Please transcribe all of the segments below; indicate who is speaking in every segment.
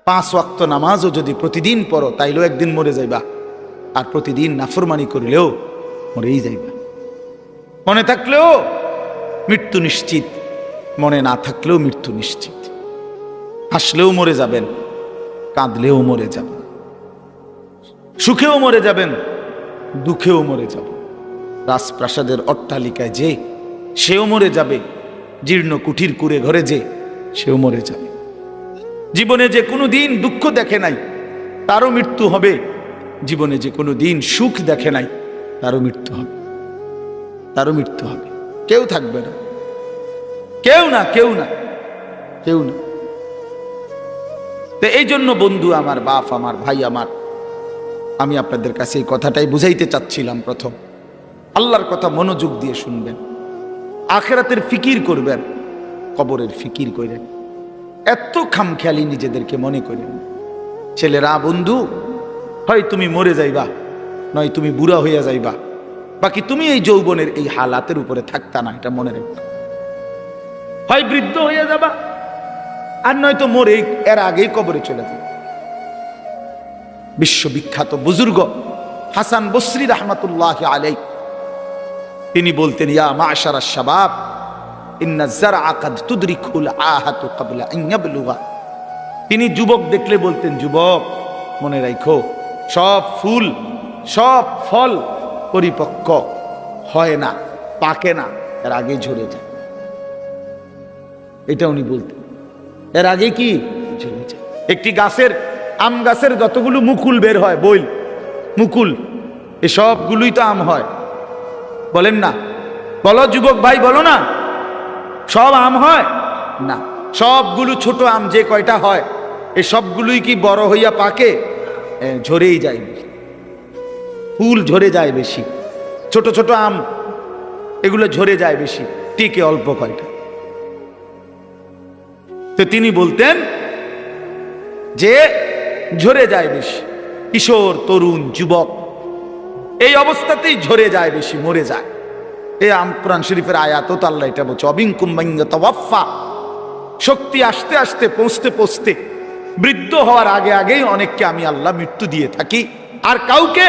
Speaker 1: 5 ওয়াক্ত নামাজও যদি প্রতিদিন পড়ো তাইলেও একদিন মরে যাইবা, আর প্রতিদিন নাফরমানি করলেও মরেই যাইবা। মনে থাকলেও মৃত্যু নিশ্চিত, মনে না থাকলেও মৃত্যু নিশ্চিত। হাসলেও মরে যাবেন, কাঁদলেও মরে যাবেন, সুখেও মরে যাবেন, দুঃখেও মরে যাবেন। রাজপ্রাসাদের অট্টালিকায় যে সেও মরে যাবে, জীর্ণ কুঠির কুড়ে ঘরে যে সেও মরে যাবে। জীবনে যে কোনো দিন দুঃখ দেখে নাই তারও মৃত্যু হবে, জীবনে যে কোনো দিন সুখ দেখে নাই তারও মৃত্যু হবে, তারও মৃত্যু হবে। কেউ থাকবে না, কেউ না, কেউ না, কেউ না। তো এই জন্য বন্ধু আমার, বাপ আমার, ভাই আমার, আমি আপনাদের কাছে এই কথাটাই বুঝাইতে চাচ্ছিলাম। প্রথম আল্লাহর কথা মনোযোগ দিয়ে শুনবেন, আখিরাতের ফিকির করবেন, কবরের ফিকির করেন। এত খামখেয়ালি নিজেদেরকে মনে করেন। ছেলেরা বন্ধু, হয় তুমি মরে যাইবা, নয় তুমি বুড়া হইয়া যাইবা, বাকি তুমি এই যৌবনের এই হালাতের উপরে থাকতা না, এটা মনে রাখবা। হয় বৃদ্ধ হইয়া যাবা, আর নয়তো মরে এর আগেই কবরে চলে যাবে। বিশ্ববিখ্যাত বুজুর্গ হাসান বসরি রাহমাতুল্লাহি আলাইহি তিনি বলতেন, ইয়া মাশারাশ শাবাব ইন্না যারআ কাদ তুদরিকুল আহাতু ক্বাবলা আন ইয়াবলুগা। তিনি যুবক দেখলে বলতেন, যুবক মনে রাখো, সব ফুল সব ফল পরিপক্ক হয় না, পাকে না, এর আগে ঝরে যায়। এটা উনি বলতেন, এর আগে কি ঝরে যায়। একটি গাছের, আম গাছের যতগুলো মুকুল বের হয়, বইল মুকুল, এই সবগুলোই তো আম হয়, বলেন না? বলো যুবক ভাই, বলো না, সব আম হয় না। সবগুলো ছোট আম যে কয়টা হয়, এই সবগুলোই কি বড় হইয়া পাকে? ঝরেই যায়, ফুল ঝরে যায় বেশি, ছোট ছোট আম এগুলো ঝরে যায় বেশি, টিকে অল্প কয়টা। তো তিনি বলতেন যে ঝরে যায় বেশি, কিশোর তরুণ যুবক এই অবস্থাতেই ঝরে যায় বেশি, মরে যায়। এই কোরআন শরীফের আয়াতও তো আল্লাহ এটা বলছে, অবিনকুম মান ইয়াতাওয়াফা। শক্তি আসতে আসতে, পৌঁছতে পৌঁছতে, বৃদ্ধ হওয়ার আগে আগেই অনেককে আমি আল্লাহ মৃত্যু দিয়ে থাকি, আর কাউকে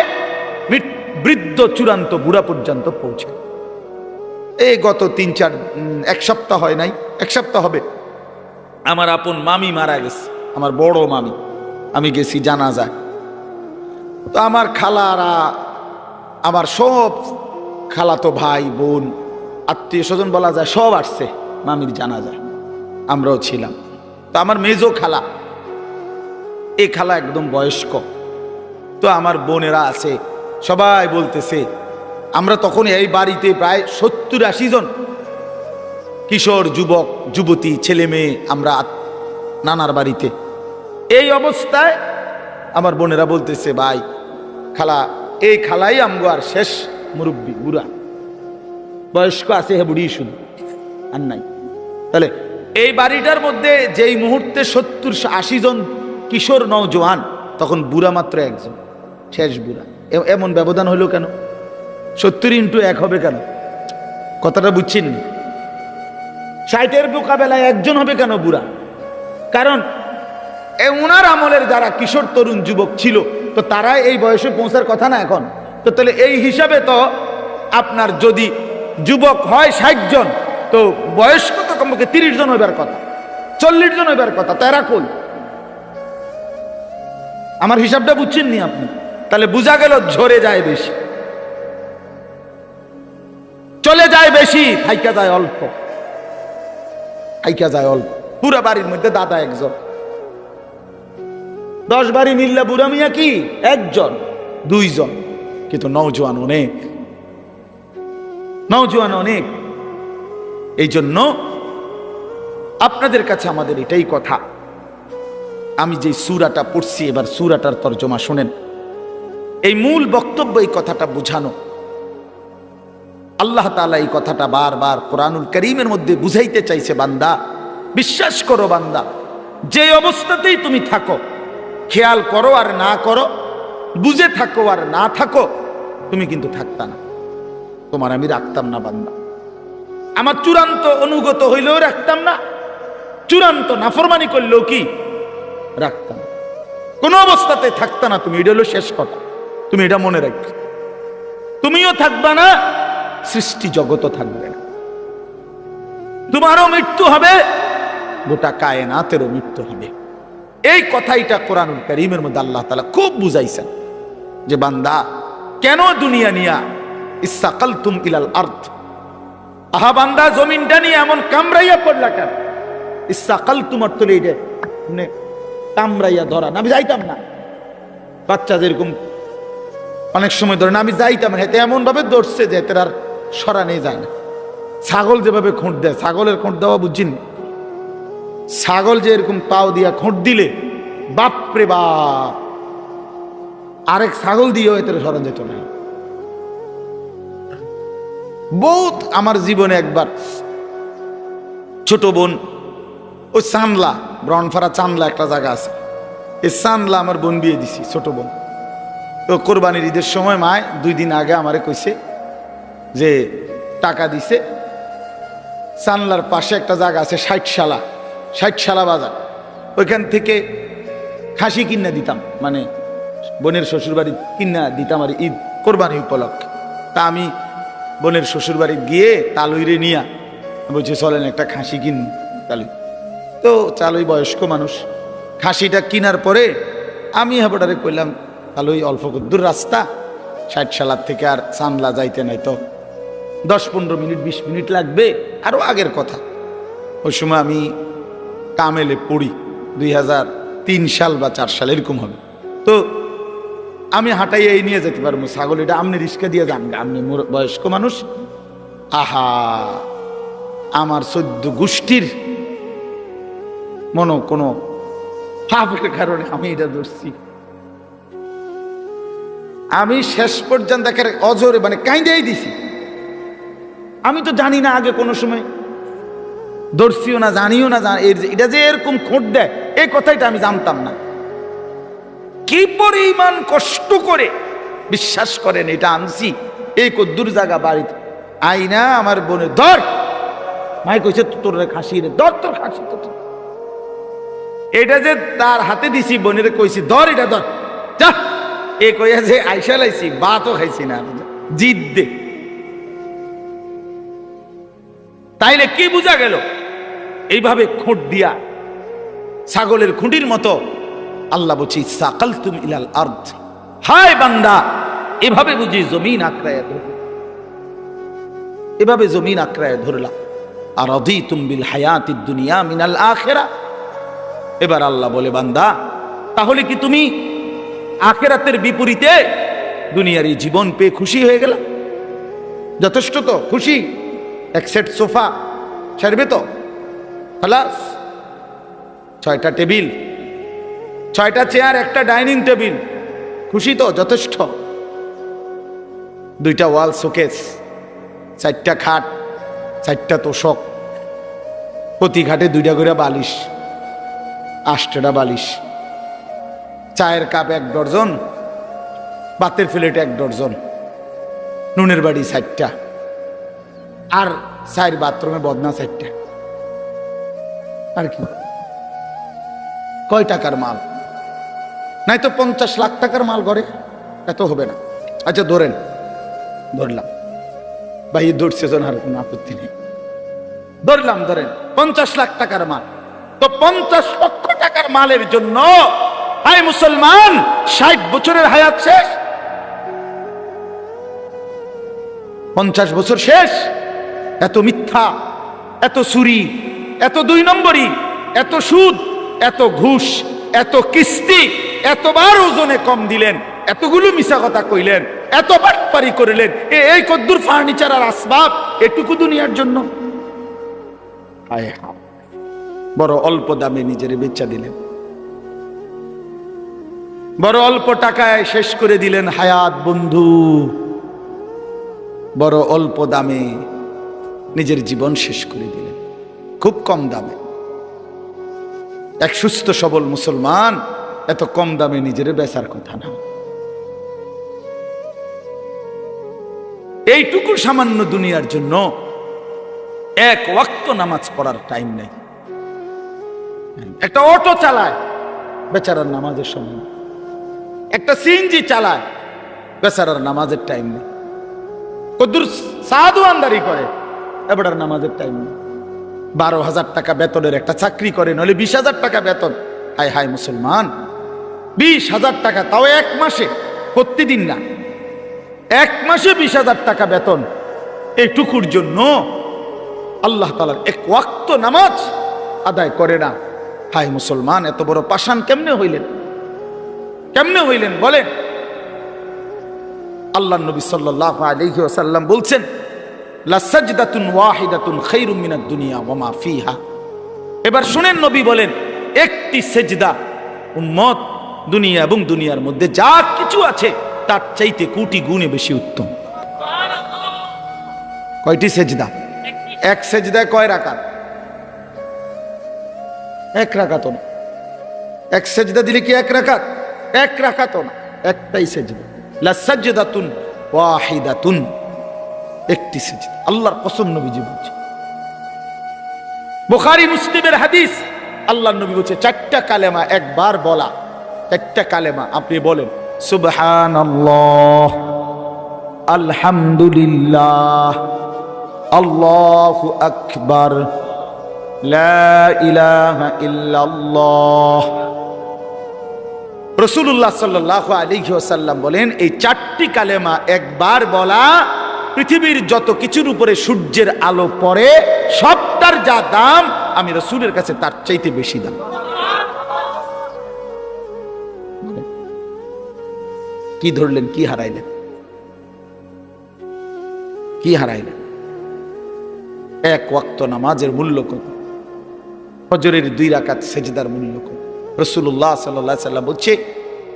Speaker 1: বৃদ্ধ চূড়ান্ত বুড়া পর্যন্ত পৌঁছে। এই গত 1 সপ্তাহ হয় নাই, 1 সপ্তাহ হবে, আমার আপন মামি মারা গেছে, আমার বড় মামি। আমি গেছি জানাজায়। তো আমার খালারা, আমার সব খালাতো ভাই বোন আত্মীয় স্বজন বলা যায় সব আসছে মামির জানাজায়, আমরাও ছিলাম। তো আমার মেজো খালা, এই খালা একদম বয়স্ক। তো আমার বোনেরা আছে, সবাই বলতেছে, আমরা তখন এই বাড়িতে প্রায় 70-80 জন কিশোর যুবক যুবতী ছেলে মেয়ে, আমরা নানার বাড়িতে। এই অবস্থায় আমার বোনেরা বলতেছে, ভাই খালা, এই খালাই আমগো আর শেষ মুরব্বী, বুড়া বয়স্ক আছে, হে বুড়ি শুধু আর নাই। তাহলে এই বাড়িটার মধ্যে যেই মুহূর্তে 70-80 জন কিশোর নওজোয়ান, তখন বুড়া মাত্র একজন, শেষ বুড়া। এমন ব্যবধান হলো কেন? 70 × 1 হবে কেন? কথাটা বুঝছেন? 60-এর মোকাবেলায় একজন হবে কেন বুড়া? কারণ ওনার আমলের যারা কিশোর তরুণ যুবক ছিল, তো তারা এই বয়সে পৌঁছার কথা না এখন। তো তাহলে এই হিসাবে তো আপনার যদি যুবক হয় 60 জন, তো বয়স্ক তো কমপক্ষে 30 জন হইবার কথা, 40 জন হইবার কথা। তারা কই? আমার হিসাবটা বুঝছেন নি আপনি? তাহলে বোঝা গেল ঝরে যায় বেশি, চলে যায় বেশি, থাইকা যায় অল্প, থাইকা যায় অল্প। পুরা বাড়ির মধ্যে দাদা একজন, 10 বাড়ি মিললে বুড়া মিয়া কি 1 জন 2 জন, কিন্তু নওজোয়ান অনেক, নওজোয়ান অনেক। এই জন্য আপনাদের কাছে আমাদের এটাই কথা, আমি যে সূরাটা পড়ছি, এবার সূরাটার তরজমা শুনেন। এই মূল বক্তব্য এই কথাটা বুঝানো। আল্লাহ তাআলা এই কথাটা বারবার কোরআনুল কারীমের মধ্যে বুঝাইতে চাইছে, বান্দা বিশ্বাস করো, বান্দা যে অবস্থাতেই তুমি থাকো, খেয়াল করো আর না করো, বুঝে থাকো আর না থাকো, তুমি কিন্তু থাকতা না, তোমার আমি রাখতাম না বান্দা। আমার চূড়ান্ত অনুগত হইলেও রাখতাম না, চূড়ান্ত নাফরমানি করলেও কি রাখতাম। কোনো অবস্থাতে থাকতা না তুমি, এটা হলো শেষ কথা। তুমি এটা মনে রাখবে, তুমিও থাকবা না, সৃষ্টি জগতও থাকবে না। তোমারও মৃত্যু হবে, গোটা কায়নাতেরও মৃত্যু হবে। এই কথাইটা কোরআনুল কারীমের মধ্যে আল্লাহ তাআলা খুব বুঝাইছেন যে বান্দা কেন দুনিয়া নিয়া ইসসাকালতুম ইলাল আরদ, আহা বান্দা জমিনটা নিয়ে এমন কামড়াইয়া পড়লা কেন? ইসসাকালতুম অর্থ এইটা মানে কামড়াইয়া ধরা। আমি যাইতাম না, বাচ্চা যেরকম অনেক সময় ধরে না, আমি যাইতাম না, এতে এমন ভাবে ধরছে যে এতে আর সরানো যায় না। ছাগল যেভাবে খোঁট দেয়, ছাগলের খোঁট দেওয়া বুঝছেন? ছাগল যে এরকম পাও দিয়া খোঁট দিলে বাপরে বাপ, আরেক ছাগল দিয়েও এতে সরান যেত না। বহুত আমার জীবনে একবার ছোট বোন ওই চান্দলা, ব্রনফারা চান্দলা একটা জায়গা আছে, এই চান্দলা আমার বোন বিয়ে দিছি, ছোট বোন। তো কোরবানির ঈদের সময় মায় 2 দিন আগে আমারে কইছে যে টাকা দিছে, চান্দলার পাশে একটা জায়গা আছে 60 বাজার, ওইখান থেকে খাসি কিনা দিতাম, মানে বোনের শ্বশুর বাড়ি কিনা দিতাম আর ঈদ কোরবানি উপলক্ষে। তা আমি বোনের শ্বশুর বাড়ি গিয়ে তালুইরে নিয়া বলছি চলেন একটা খাসি কিন তালুই। তো চালুই বয়স্ক মানুষ, খাসিটা কিনার পরে আমি হাবড়ারে কইলাম তালুই অল্প দূর রাস্তা, 60 থেকে আর চান্দলা যাইতে নাই তো 10-15 মিনিট 20 মিনিট লাগবে, আরো আগের কথা। ওই সময় আমি কামেলে পড়ি, 2003 সাল বা 4 সাল এরকম হবে। তো আমি হাঁটাই এই নিয়ে যেতে পারবো ছাগল, এটা আপনি রিস্কা দিয়ে যান, আপনি বয়স্ক মানুষ। আহা, আমার 14 গোষ্ঠীর কোনো পাপের কারণে আমি এটা ধরছি। আমি শেষ পর্যন্ত অজরে মানে কাইন্দাই দিছি। আমি তো জানি না আগে কোনো সময়, ধরছিও না, জানিও না এটা যে এরকম খোঁট দেয়, এই কথাটা আমি জানতাম না। কি পরিমাণ কষ্ট করে বিশ্বাস করেন এটা আনছি, এই কদ্দুর জায়গা বাড়িতে আইনা আমার বোনে ধর, মাই কইছে তোর খাসি রে ধর, তোর খাসি তো এটা যে তার হাতে দিছি, বোনের কইছি ধর এটা ধর যা, এ কইয়া যে আইসা লাইছি, ভাতও খাইছি না, জিদ দে। তাইলে কি বোঝা গেল? এইভাবে খুঁট দিয়া ছাগলের খুঁটির মতো আল্লাহ বলছি সাকালতুম ইলাল আরদ, হায় বান্দা এভাবে বুঝি জমিন আঁকড়ায় ধরল, এভাবে জমিন আঁকড়ায় ধরলা। আর রাদিতুম বিল হায়াতিদ দুনিয়া মিনাল আখিরা। এবার আল্লাহ বলে বান্দা তাহলে কি তুমি আখিরাতের বিপরীতে দুনিয়ার এই জীবন পেয়ে খুশি হয়ে গেল? যথেষ্ট তো খুশি? এক সেট সোফা সারবে তো? খালাস। 6টা টেবিল, 6টা চেয়ার, একটা ডাইনিং টেবিল, খুশি তো? যথেষ্ট। 2টা ওয়াল শোকেস, 4টা খাট, 4টা তোষক, প্রতি খাটে 2টা করে বালিশ, 8টা বালিশ, চায়ের কাপ 1 ডজন, ভাতের প্লেট 1 ডজন, নুনের বাড়ি 4টা, আর 4 বাথরুমে বদনা 4টা। আর কি কয় টাকার মাল? নাই তো 50 লাখ টাকার মাল ঘরে, এত হবে না। আচ্ছা ধরেন, ধরলাম ভাই, ধরছে জন, আর কোনো আপত্তি নেই, ধরলাম ধরেন 50 লাখ টাকার মাল। তো 50 লক্ষ টাকার মালের জন্য হায় মুসলমান 60 বছরের হায়াত শেষ, 50 বছর শেষ। এত মিথ্যা, এত চুরি, এত 2 নম্বরি, এত সুদ, এত ঘুষ, এত কিস্তি, এতবার ওজনে কম দিলেন, এতগুলো মিছা কথা কইলেন, এত বাটপারি করলেন, এই কদ্দুর ফার্নিচার আর আসবাব এটুকু দুনিয়ার জন্য। বড় অল্প দামে নিজের বেচা দিলেন, বড় অল্প টাকায় শেষ করে দিলেন হায়াত বন্ধু, বড় অল্প দামে নিজের জীবন শেষ করে দিলেন, খুব কম দামে। এক সুস্থ সবল মুসলমান এত কম দামে নিজের বেচার কথা না। এইটুকু সামান্য দুনিয়ার জন্য 1 ওয়াক্ত নামাজ পড়ার টাইম নেই। একটা অটো চালায়, বেচারার নামাজের সময় নেই। একটা সিএনজি চালায়, বেচারার নামাজের টাইম নেই। কদ্দুর সাধুয়ানদারি করে, এবার নামাজের টাইম নেই। 12,000 টাকা বেতনের একটা চাকরি করে, নইলে 20,000 টাকা বেতন। হায় হায় মুসলমান, 20,000 টাকা, তাও এক মাসে, প্রতিদিন না, এক মাসে 20,000 টাকা বেতন। এইটুকুর জন্য আল্লাহ তাআলার এক ওয়াক্ত নামাজ আদায় করে না। হায় মুসলমান, এত বড় পাষাণ কেমনে হইলেন? কেমনে হইলেন বলেন? আল্লাহ নবী সাল্লাল্লাহু আলাইহি ওয়াসাল্লাম বলছেন, লা সাজদাতুন ওয়াহিদাতুন খায়রুম মিনাদ দুনিয়া ওয়া মা ফিহা। এবার শুনেন, নবী বলেন, একটি সেজদা উম্মত দুনিয়া এবং দুনিয়ার মধ্যে যা কিছু আছে তার চাইতে কোটি গুণে বেশি উত্তম। কয়টি সেজদা? এক সেজদায় কয় রাকাত? এক রাকাত না। এক সেজদা দিলে কি এক রাকাত? এক রাকাত না, একটাই সেজদা। লা সাজদাতুন ওয়াহিদাতুন, একটি সেজদা। আল্লাহর কসম নবীজি বলছে, বুখারী মুসলিমের হাদিস। আল্লাহর নবী বলছে, 4টা কালেমা একবার বলা, 4টা কালেমা আপনি বলেন, সুবহানাল্লাহ, আলহামদুলিল্লাহ, আল্লাহু আকবার, লা ইলাহা ইল্লাল্লাহ। রাসূলুল্লাহ সাল্লাল্লাহু আলাইহি ওয়াসাল্লাম বলেন, এই 4টি কালেমা একবার বলা পৃথিবীর যত কিছুর উপরে সূর্যের আলো পড়ে সবটার যা দাম, আমি রাসূলের কাছে তার চাইতে বেশি দাম। কি ধরলেন? কি হারাইলেন? কি হারাইলেন? এক ওয়াক্ত নামাজের মূল্য কত? ফজরের 2 রাকাত সেজদার মূল্য কত? রাসূলুল্লাহ সাল্লাল্লাহু আলাইহি ওয়াসাল্লাম বলছে,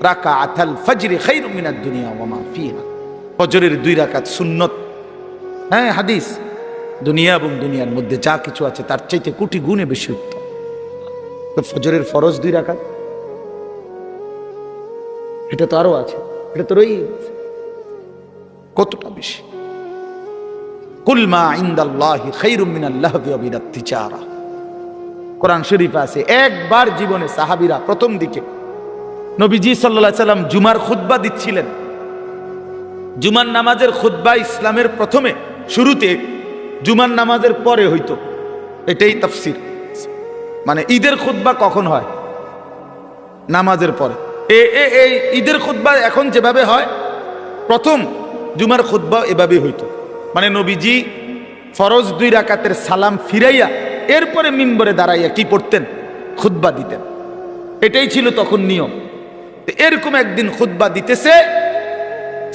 Speaker 1: রাকাআতুল ফজরি খায়রুম মিনাদ দুনিয়া ওয়া মা ফিহা। ফজরের 2 রাকাত সুন্নত, হ্যাঁ হাদিস, দুনিয়া এবং দুনিয়ার মধ্যে যা কিছু আছে তার চাইতে কোটি গুণে বেশি উত্তম। তো ফজরের ফরজ 2 রাকাত, এটা তো আরো আছে, এটা তো রয়েই আছে, কতটা বেশি। কুল মা ইনদাল্লাহি খায়রুম মিনাল লাহবি ওয়া মিনাত তিজারা। কোরআন শরীফে আছে, একবার জীবনে সাহাবীরা প্রথম দিকে নবীজি সাল্লাল্লাহু আলাইহি সাল্লাম জুমার খুতবা দিচ্ছিলেন। জুমার নামাজের খুতবা ইসলামের প্রথমে শুরুতে জুমার নামাজের পরে হইতো, এটাই তাফসীর। মানে ঈদের খুতবা কখন হয়? নামাজের পরে। এই ঈদের খুতবা এখন যেভাবে হয়, প্রথম জুমার খুতবা এভাবে হইতো। মানে নবীজি ফরজ 2 রাকাতের সালাম ফিরাইয়া এরপরে মিম্বরে দাঁড়াইয়া কি পড়তেন? খুতবা দিতেন। এটাই ছিল তখন নিয়ম। এরকম একদিন খুতবা দিতেছে,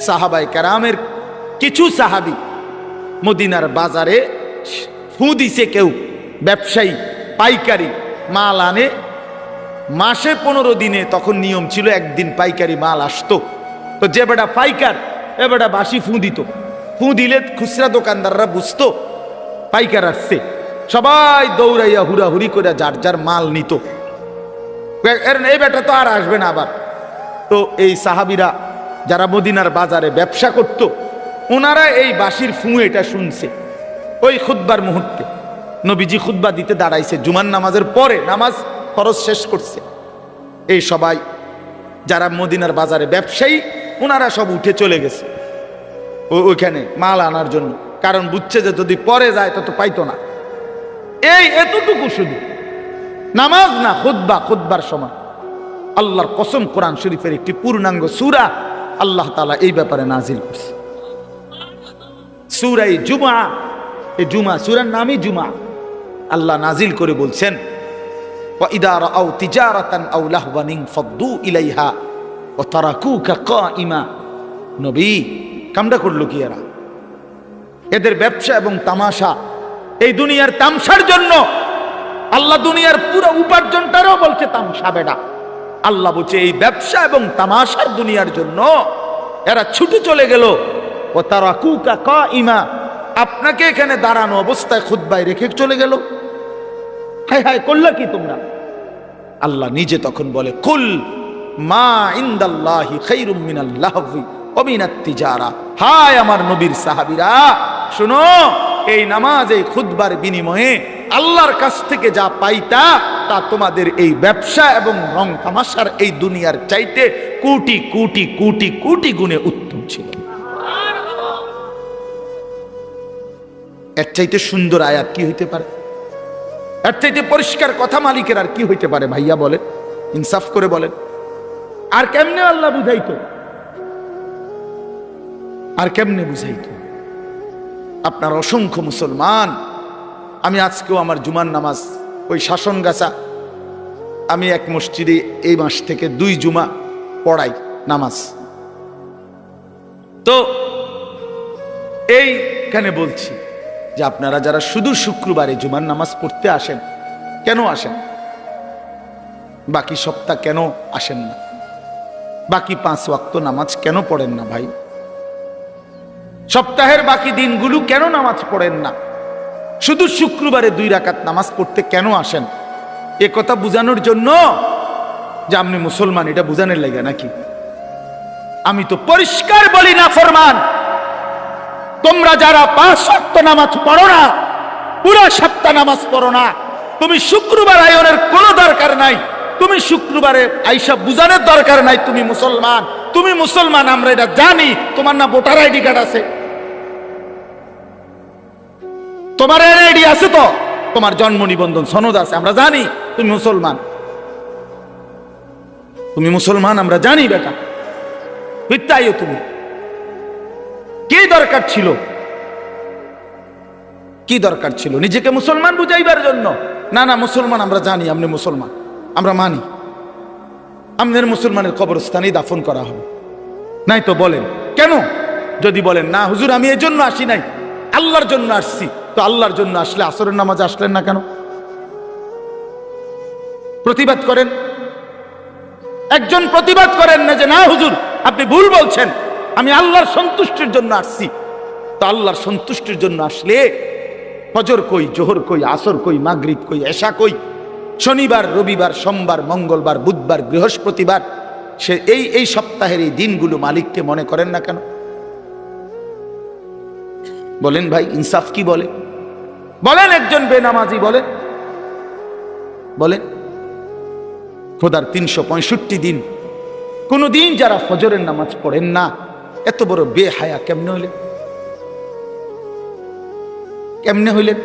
Speaker 1: সাহাবায়ে কেরামের কিছু সাহাবী মদিনার বাজারে ফু দিছে, কেউ ব্যবসায়ী পাইকারি মাল আনে মাসে 15 দিনে। তখন নিয়ম ছিল একদিন পাইকারি মাল আসতো, তো যে বেটা পাইকার এ বেটা বাসি ফু দিত। ফু দিলে খুচরা দোকানদাররা বুঝতো পাইকার আসছে, সবাই দৌড়াইয়া হুড়াহুড়ি করে যার যার মাল নিত। এই বেটা তো আর আসবে না আবার। তো এই সাহাবীরা যারা মদিনার বাজারে ব্যবসা করত, ওনারা এই বাঁশির ফু এটা শুনছে। ওই খুতবার মুহূর্তে নবীজি খুতবা দিতে দাঁড়াইছে, জুমার নামাজের পরে, নামাজ ফরজ শেষ করছে। এই সবাই যারা মদিনার বাজারে ব্যবসায়ী, ওনারা সব উঠে চলে গেছে ওইখানে মাল আনার জন্য, কারণ বুঝছে যে যদি পরে যায় তো পাইতো না। এই এতটুকু শুধু নামাজ না, খুতবা, খুতবার সময় আল্লাহর কসম, কোরআন শরীফের একটি পূর্ণাঙ্গ সূরা আল্লাহ তাআলা এই ব্যাপারে নাজিল করছে, সূরা জুমআ। এই জুমআ সূরার নামই জুমআ। আল্লাহ নাজিল করে বলছেন, ওয়া ইদা রাআউ তিজারাতান আও লাহওয়ান ইনফাদ্দু ইলাইহা ওয়া তারাকুকা কাইমা। নবী কামটা করলো কি এরা? এদের ব্যবসা এবং তামাশা, এই দুনিয়ার তামসার জন্য আল্লাহ দুনিয়ার পুরো উপার্জনটারও বলছে তামসা। বেটা আল্লাহ বলছে এই ব্যবসা এবং তামাশার দুনিয়ার জন্য এরা ছুটে চলে গেল। ও তারাকুকা কাইমা, আপনাকে এখানে দাঁড়ানো অবস্থায় খুতবায় রেখে চলে গেল। হায় হায়, করলা কি তোমরা? আল্লাহ নিজে তখন বলে, কুল মা ইনদাল্লাহি খায়রুম মিনাল লাহবি ওয়া মিনাত তিজারা। হায় আমার নবীর সাহাবীরা, শোনো, এই নামাজ, এই খুতবার বিনিময়ে আল্লাহর কাছ থেকে যা পাইতা তা তোমাদের এই ব্যবসা এবং রং তামাশার এই দুনিয়ার চাইতে কোটি কোটি কোটি কোটি গুণে উত্তম ছিল। এর চাইতে সুন্দর আয়াত কি হইতে পারে? এর চাইতে পরিষ্কার কথা মালিকের আর কি হইতে পারে? ভাইয়া বলেন, ইনসাফ করে বলেন। আর কেমনে আল্লাহ বুঝাইতো? আর কেমনে বুঝাইতো? আপনার অসংখ্য মুসলমান, আমি আজকেও আমার জুমার নামাজ ওই শাসনগাছা, আমি এক মসজিদে এই মাস থেকে 2 জুমা পড়াই নামাজ। তো এইখানে বলছি যে আপনারা যারা শুধু শুক্রবারে জুমার নামাজ পড়তে আসেন, কেন আসেন? বাকি সপ্তাহ কেন আসেন না? বাকি 5 ওয়াক্ত নামাজ কেন পড়েন না ভাই? সপ্তাহের বাকি দিনগুলো কেন নামাজ পড়েন না? শুধু শুক্রবারে 2 রাকাত নামাজ পড়তে কেন আসেন? এ কথা বুঝানোর জন্য যে আপনি মুসলমান, এটা বুঝানোর লাগে নাকি? আমি তো পরিষ্কার বলি না ফরমান, তোমরা যারা 5 ওয়াক্ত নামাজ পড়ো না, পুরো সপ্তাহ নামাজ পড়ো না, তুমি শুক্রবার আয়োনের কোনো দরকার নাই, তুমি শুক্রবারে আইসা বুঝানোর দরকার নাই তুমি মুসলমান। তুমি মুসলমান আমরা এটা জানি। তোমার না ভোটার আইডি কার্ড আছে? তোমার আইডি আছে তো? তোমার জন্ম নিবন্ধন সনদ আছে? আমরা জানি তুমি মুসলমান। তুমি মুসলমান আমরা জানি বেটা। মিথ্যাইও তুমি। কি দরকার ছিল? কি দরকার ছিল নিজেকে মুসলমান বুঝাইবার জন্য? না না, মুসলমান আমরা জানি, আপনি মুসলমান আমরা মানি, আমাদের মুসলমানের কবরস্থানেই দাফন করা হবে। নাই তো বলেন কেন? যদি বলেন না হুজুর আমি এই জন্য আসি নাই, আল্লাহর জন্য আসছি, তো আল্লাহর জন্য আসলে আসরের নামাজে আসলেন না কেন? প্রতিবাদ করেন। একজন প্রতিবাদ করেন না যে না হুজুর আপনি ভুল বলছেন, আমি আল্লাহর সন্তুষ্টির জন্য আসছি। তো আল্লাহর সন্তুষ্টির জন্য আসলে ফজর কই, জোহর কই, আসর কই, মাগরিব কই, এশা কই, শনিবার, রবিবার, সোমবার, মঙ্গলবার, বুধবার, বৃহস্পতিবার, সে এই সপ্তাহের এই দিনগুলো মালিককে মনে করেন না কেন? বলেন ভাই, ইনসাফ কি বলে? বলেন একজন বেনামাজি বলেন, বলেন খোদার 365 দিন কোন দিন যারা ফজরের নামাজ পড়েন না, এত বড় বেহায়া কেমনে হইলেন? কেমনে হইলেন?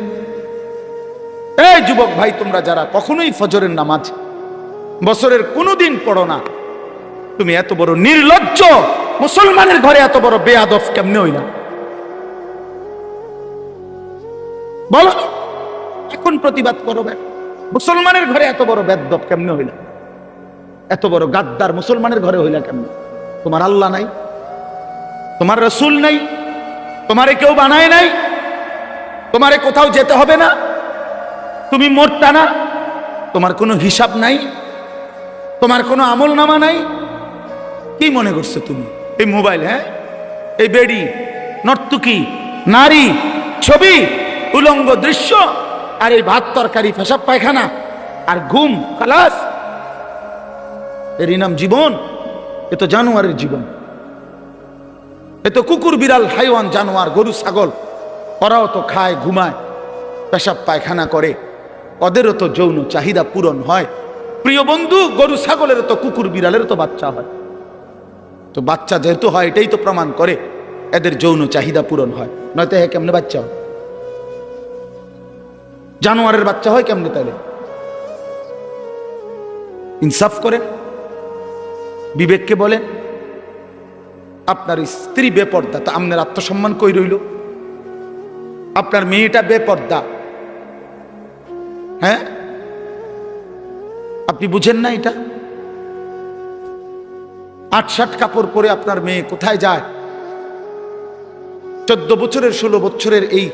Speaker 1: এই যুবক ভাই, তোমরা যারা কখনোই ফজরের নামাজ বছরের কোনোদিন পড়ো না, তুমি এত বড় নির্লজ্জ, মুসলমানের ঘরে এত বড় বেয়াদব কেমনে হইলা? বলো, এখন প্রতিবাদ করো। মুসলমানের ঘরে এত বড় বেয়াদব কেমনে হইলা? এত বড় গাদ্দার মুসলমানের ঘরে হইলা কেমনে? তোমার আল্লাহ নাই, তোমার রসুল নাই, তোমারে কেউ বানায় নাই, তোমারে কোথাও যেতে হবে না, তুমি মরতা না, তোমার কোনো হিসাব নাই, তোমার কোনো আমল নামা নাই। কি মনে করছো তুমি? এই মোবাইল, হ্যাঁ, এই বেডি, নর্তুকি, নারী, ছবি, উলঙ্গ দৃশ্য, আর এই ভাত তরকারি, পেশাব পায়খানা আর ঘুম, খালাস, এরই নাম জীবন? এ তো জানোয়ারের জীবন। এ তো কুকুর, বিড়াল, হাইওয়ান, জানোয়ার, গরু, ছাগল, ওরাও তো খায়, ঘুমায়, পেশাব পায়খানা করে, ওদেরও তো যৌন চাহিদা পূরণ হয়। প্রিয় বন্ধু, গরু ছাগলেরও তো, কুকুর বিড়ালেরও তো বাচ্চা হয়। তো বাচ্চা যেহেতু হয়, এটাই তো প্রমাণ করে এদের যৌন চাহিদা পূরণ হয়, নয়তো হ্যাঁ কেমনে বাচ্চা হয়? জানোয়ারের বাচ্চা হয় কেমনে তাহলে? ইনসাফ করেন, বিবেককে বলেন। আপনার স্ত্রী বেপর্দা, তা আপনার আত্মসম্মান কই রইল? আপনার মেয়েটা বেপর্দা, হ্যাঁ, আপনি বুঝেন না এটা? 8-7 কাপড় পরে আপনার মেয়ে কোথায় যায়? 14 বছরের, 16 বছরের, এই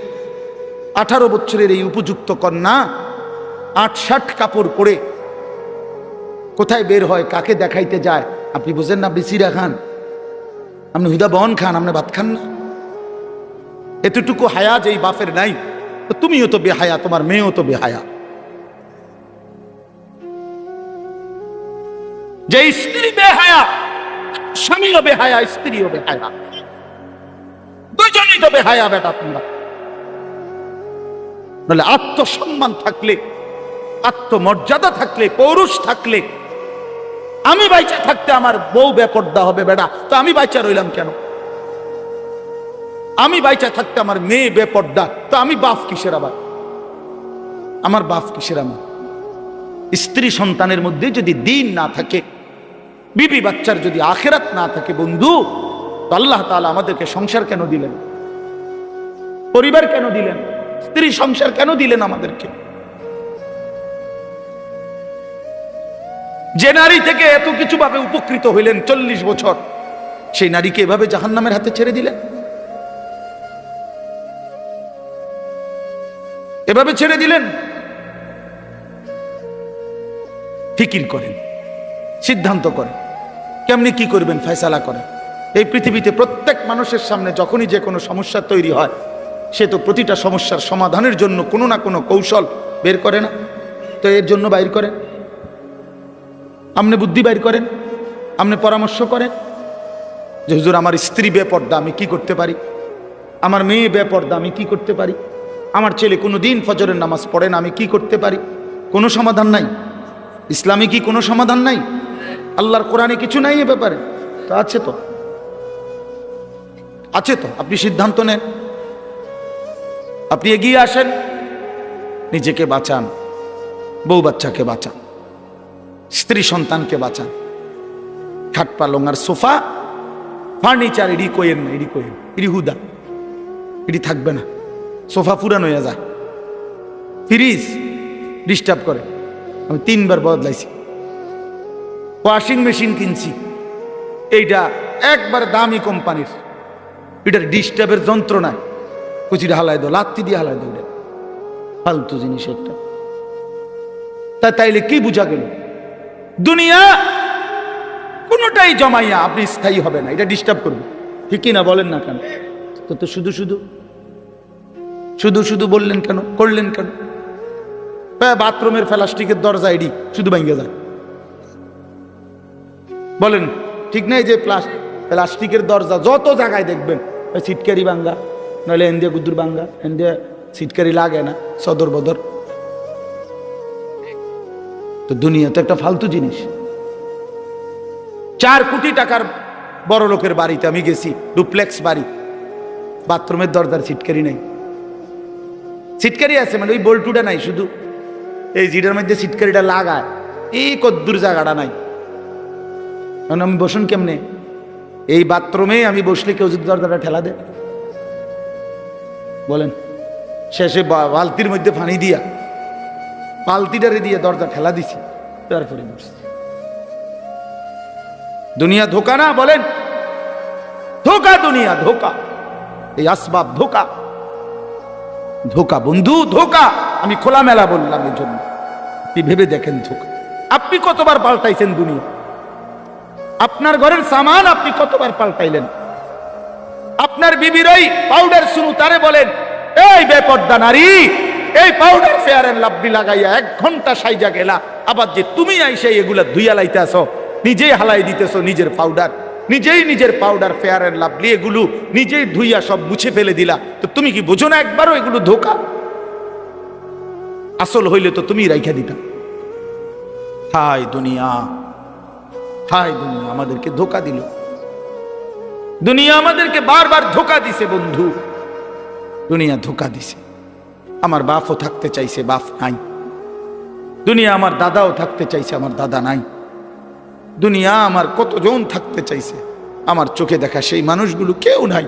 Speaker 1: 18 বছরের এই উপযুক্ত কন্যা 8-7 কাপড় পরে কোথায় বের হয়, কাকে দেখাইতে যায়? আপনি বুঝেন না? আপনি চিরা খান, আপনি হুদা বন খান, আপনি ভাত খান না? এতটুকু হায়া যেই বাপের নাই, তো তুমিও তো বেহায়া, তোমার মেয়েও তো বেহায়া। যে স্ত্রী বেহায়া, স্বামীও বেহায়া, স্ত্রীও বেহায়া, দুজনেই তো বেহায়া বেটা তোমরা। নাহলে আত্মসম্মান থাকলে, আত্মমর্যাদা থাকলে, পৌরুষ থাকলে, আমি বাইচা থাকতে আমার বউ বেপর্দা হবে বেটা, তো আমি বাইচা রইলাম কেন? আমি বাইচা থাকতে আমার মেয়ে বেপর্দা, তো আমি বাপ কিসের? আবার আমার বাপ কিসের? আমার স্ত্রী সন্তানের মধ্যে যদি দিন না থাকে, বিবি বাচ্চার যদি আখিরাত না থাকে বন্ধু, তো আল্লাহ তাআলা আমাদেরকে সংসার কেন দিলেন? পরিবার কেন দিলেন? স্ত্রী সংসার কেন দিলেন আমাদেরকে? যে নারী থেকে এত কিছু ভাবে উপকৃত হইলেন 40 বছর, সেই নারীকে এভাবে জাহান্নামের হাতে ছেড়ে দিলেন, এভাবে ছেড়ে দিলেন। ফিকির করেন, সিদ্ধান্ত করেন, কেমনি কি করবেন, ফয়সালা করেন। এই পৃথিবীতে প্রত্যেক মানুষের সামনে যখনই যে কোনো সমস্যা তৈরি হয়, সে তো প্রতিটা সমস্যার সমাধানের জন্য কোনো না কোনো কৌশল বের করে না? তো এর জন্য বাইর করেন, আপনি বুদ্ধি বাইর করেন, আপনি পরামর্শ করেন যে হুজুর আমার স্ত্রী বেপর্দা, আমি কি করতে পারি? আমার মেয়ে বেপর্দা, আমি কি করতে পারি? আমার ছেলে কোনো দিন ফজরের নামাজ পড়ে না, আমি কি করতে পারি? কোনো সমাধান নাই? ইসলামে কি কোনো সমাধান নাই? আল্লাহর কোরআনে কিছু নাই এ ব্যাপারে? তো আছে, তো আছে, তো আপনি সিদ্ধান্ত নেন, আপনি এগিয়ে আসেন, নিজেকে বাঁচান, বউ বাচ্চাকে বাঁচান, স্ত্রী সন্তানকে বাঁচান। খাট পালং আর সোফা ফার্নিচার এডি কোয়েন না, এডি কোয়েন, এডি হুদা, এডি থাকবে না। সোফা পুরানো হয়ে যায়, ফ্রিজ ডিস্টার্ব করে, আমি 3 বার বদলাইছি। ওয়াশিং মেশিন কিনছি, এইটা একবার দামি কোম্পানির, এটার ডিস্টার্বের যন্ত্রণায় কুচিটা হালাই দো, লাত্তি দিয়ে হালাই দো, ফালতু জিনিস একটা। তাইলে কি বুঝা গেল? দুনিয়া কোনোটাই জমাইয়া আপনি স্থায়ী হবে না, এটা ডিস্টার্ব করবে, ঠিকই না? বলেন না কেন? তো শুধু শুধু শুধু শুধু বললেন কেন, করলেন কেন? বাথরুমের প্লাস্টিকের দরজা এডি শুধু ভাঙ্গে যায়, বলেন ঠিক নাই? যে প্লাস্টিকের দরজা যত জায়গায় দেখবেন, সিটকারি ভাঙ্গা, নইলে এন্দিয়া গুদ্দুর ভাঙ্গা, এন্দিয়া সিটকারি লাগে না, সদর বদর। তো দুনিয়া তো একটা ফালতু জিনিস। 4 কোটি টাকার বড় লোকের বাড়িতে আমি গেছি, ডুপ্লেক্স বাড়ি, বাথরুমের দরজার সিটকারি নাই। সিটকারি আছে মানে ওই বল্টুটা নাই, শুধু এই জিটার মধ্যে সিটকারিটা লাগায়, এই কদ্দুর জায়গাটা নাই। কারণ আমি বসুন কেমনে? এই বাথরুমে আমি বসলে কেউ যদি দরজাটা ঠেলা দেয়, বলেন? শেষে বালতির মধ্যে পানি দিয়া, বালতিটারে দিয়ে দরজা ঠেলা দিছি, তারপরে বসছি। দুনিয়া ধোকা না? বলেন ধোকা, দুনিয়া ধোকা, এই আসবাব ধোকা, ধোকা বন্ধু, ধোকা। আমি খোলামেলা বললাম এই জন্য, আপনি ভেবে দেখেন ধোকা। আপনি কতবার পাল্টাইছেন দুনিয়া? আপনার ঘরের সামান আপনি কতবার পাল্টাইলেন? আপনার বিবির ওই পাউডার শুরু, তারে বলেন এই বেপর্দা নারী, এই পাউডার ফেয়ার এন্ড লাভলি লাগাইয়া 1 ঘন্টা সাইজা গেলা, আবার যে তুমি আইসা এগুলা ধুইয়া লাইতেছ, নিজেই হালাই দিতেছ নিজের পাউডার, নিজের পাউডার ফেয়ার এন্ড লাভলি এগুলো নিজেই ধুইয়া সব মুছে ফেলে দিলা, তো তুমি কি বোঝো না একবারও এগুলো ধোকা? আসল হইলে তো তুমি রাইখা দিতা। হায় দুনিয়া, হায় দুনিয়া আমাদেরকে ধোকা দিল। দুনিয়া আমাদেরকে বারবার ধোকা দিছে বন্ধু, দুনিয়া ধোকা দিছে। আমার বাপও থাকতে চাইছে, বাপ নাই। দুনিয়া আমার দাদাও থাকতে চাইছে, আমার দাদা নাই। দুনিয়া আমার কতজন থাকতে চাইছে, আমার চোখে দেখা সেই মানুষগুলো কেউ নাই।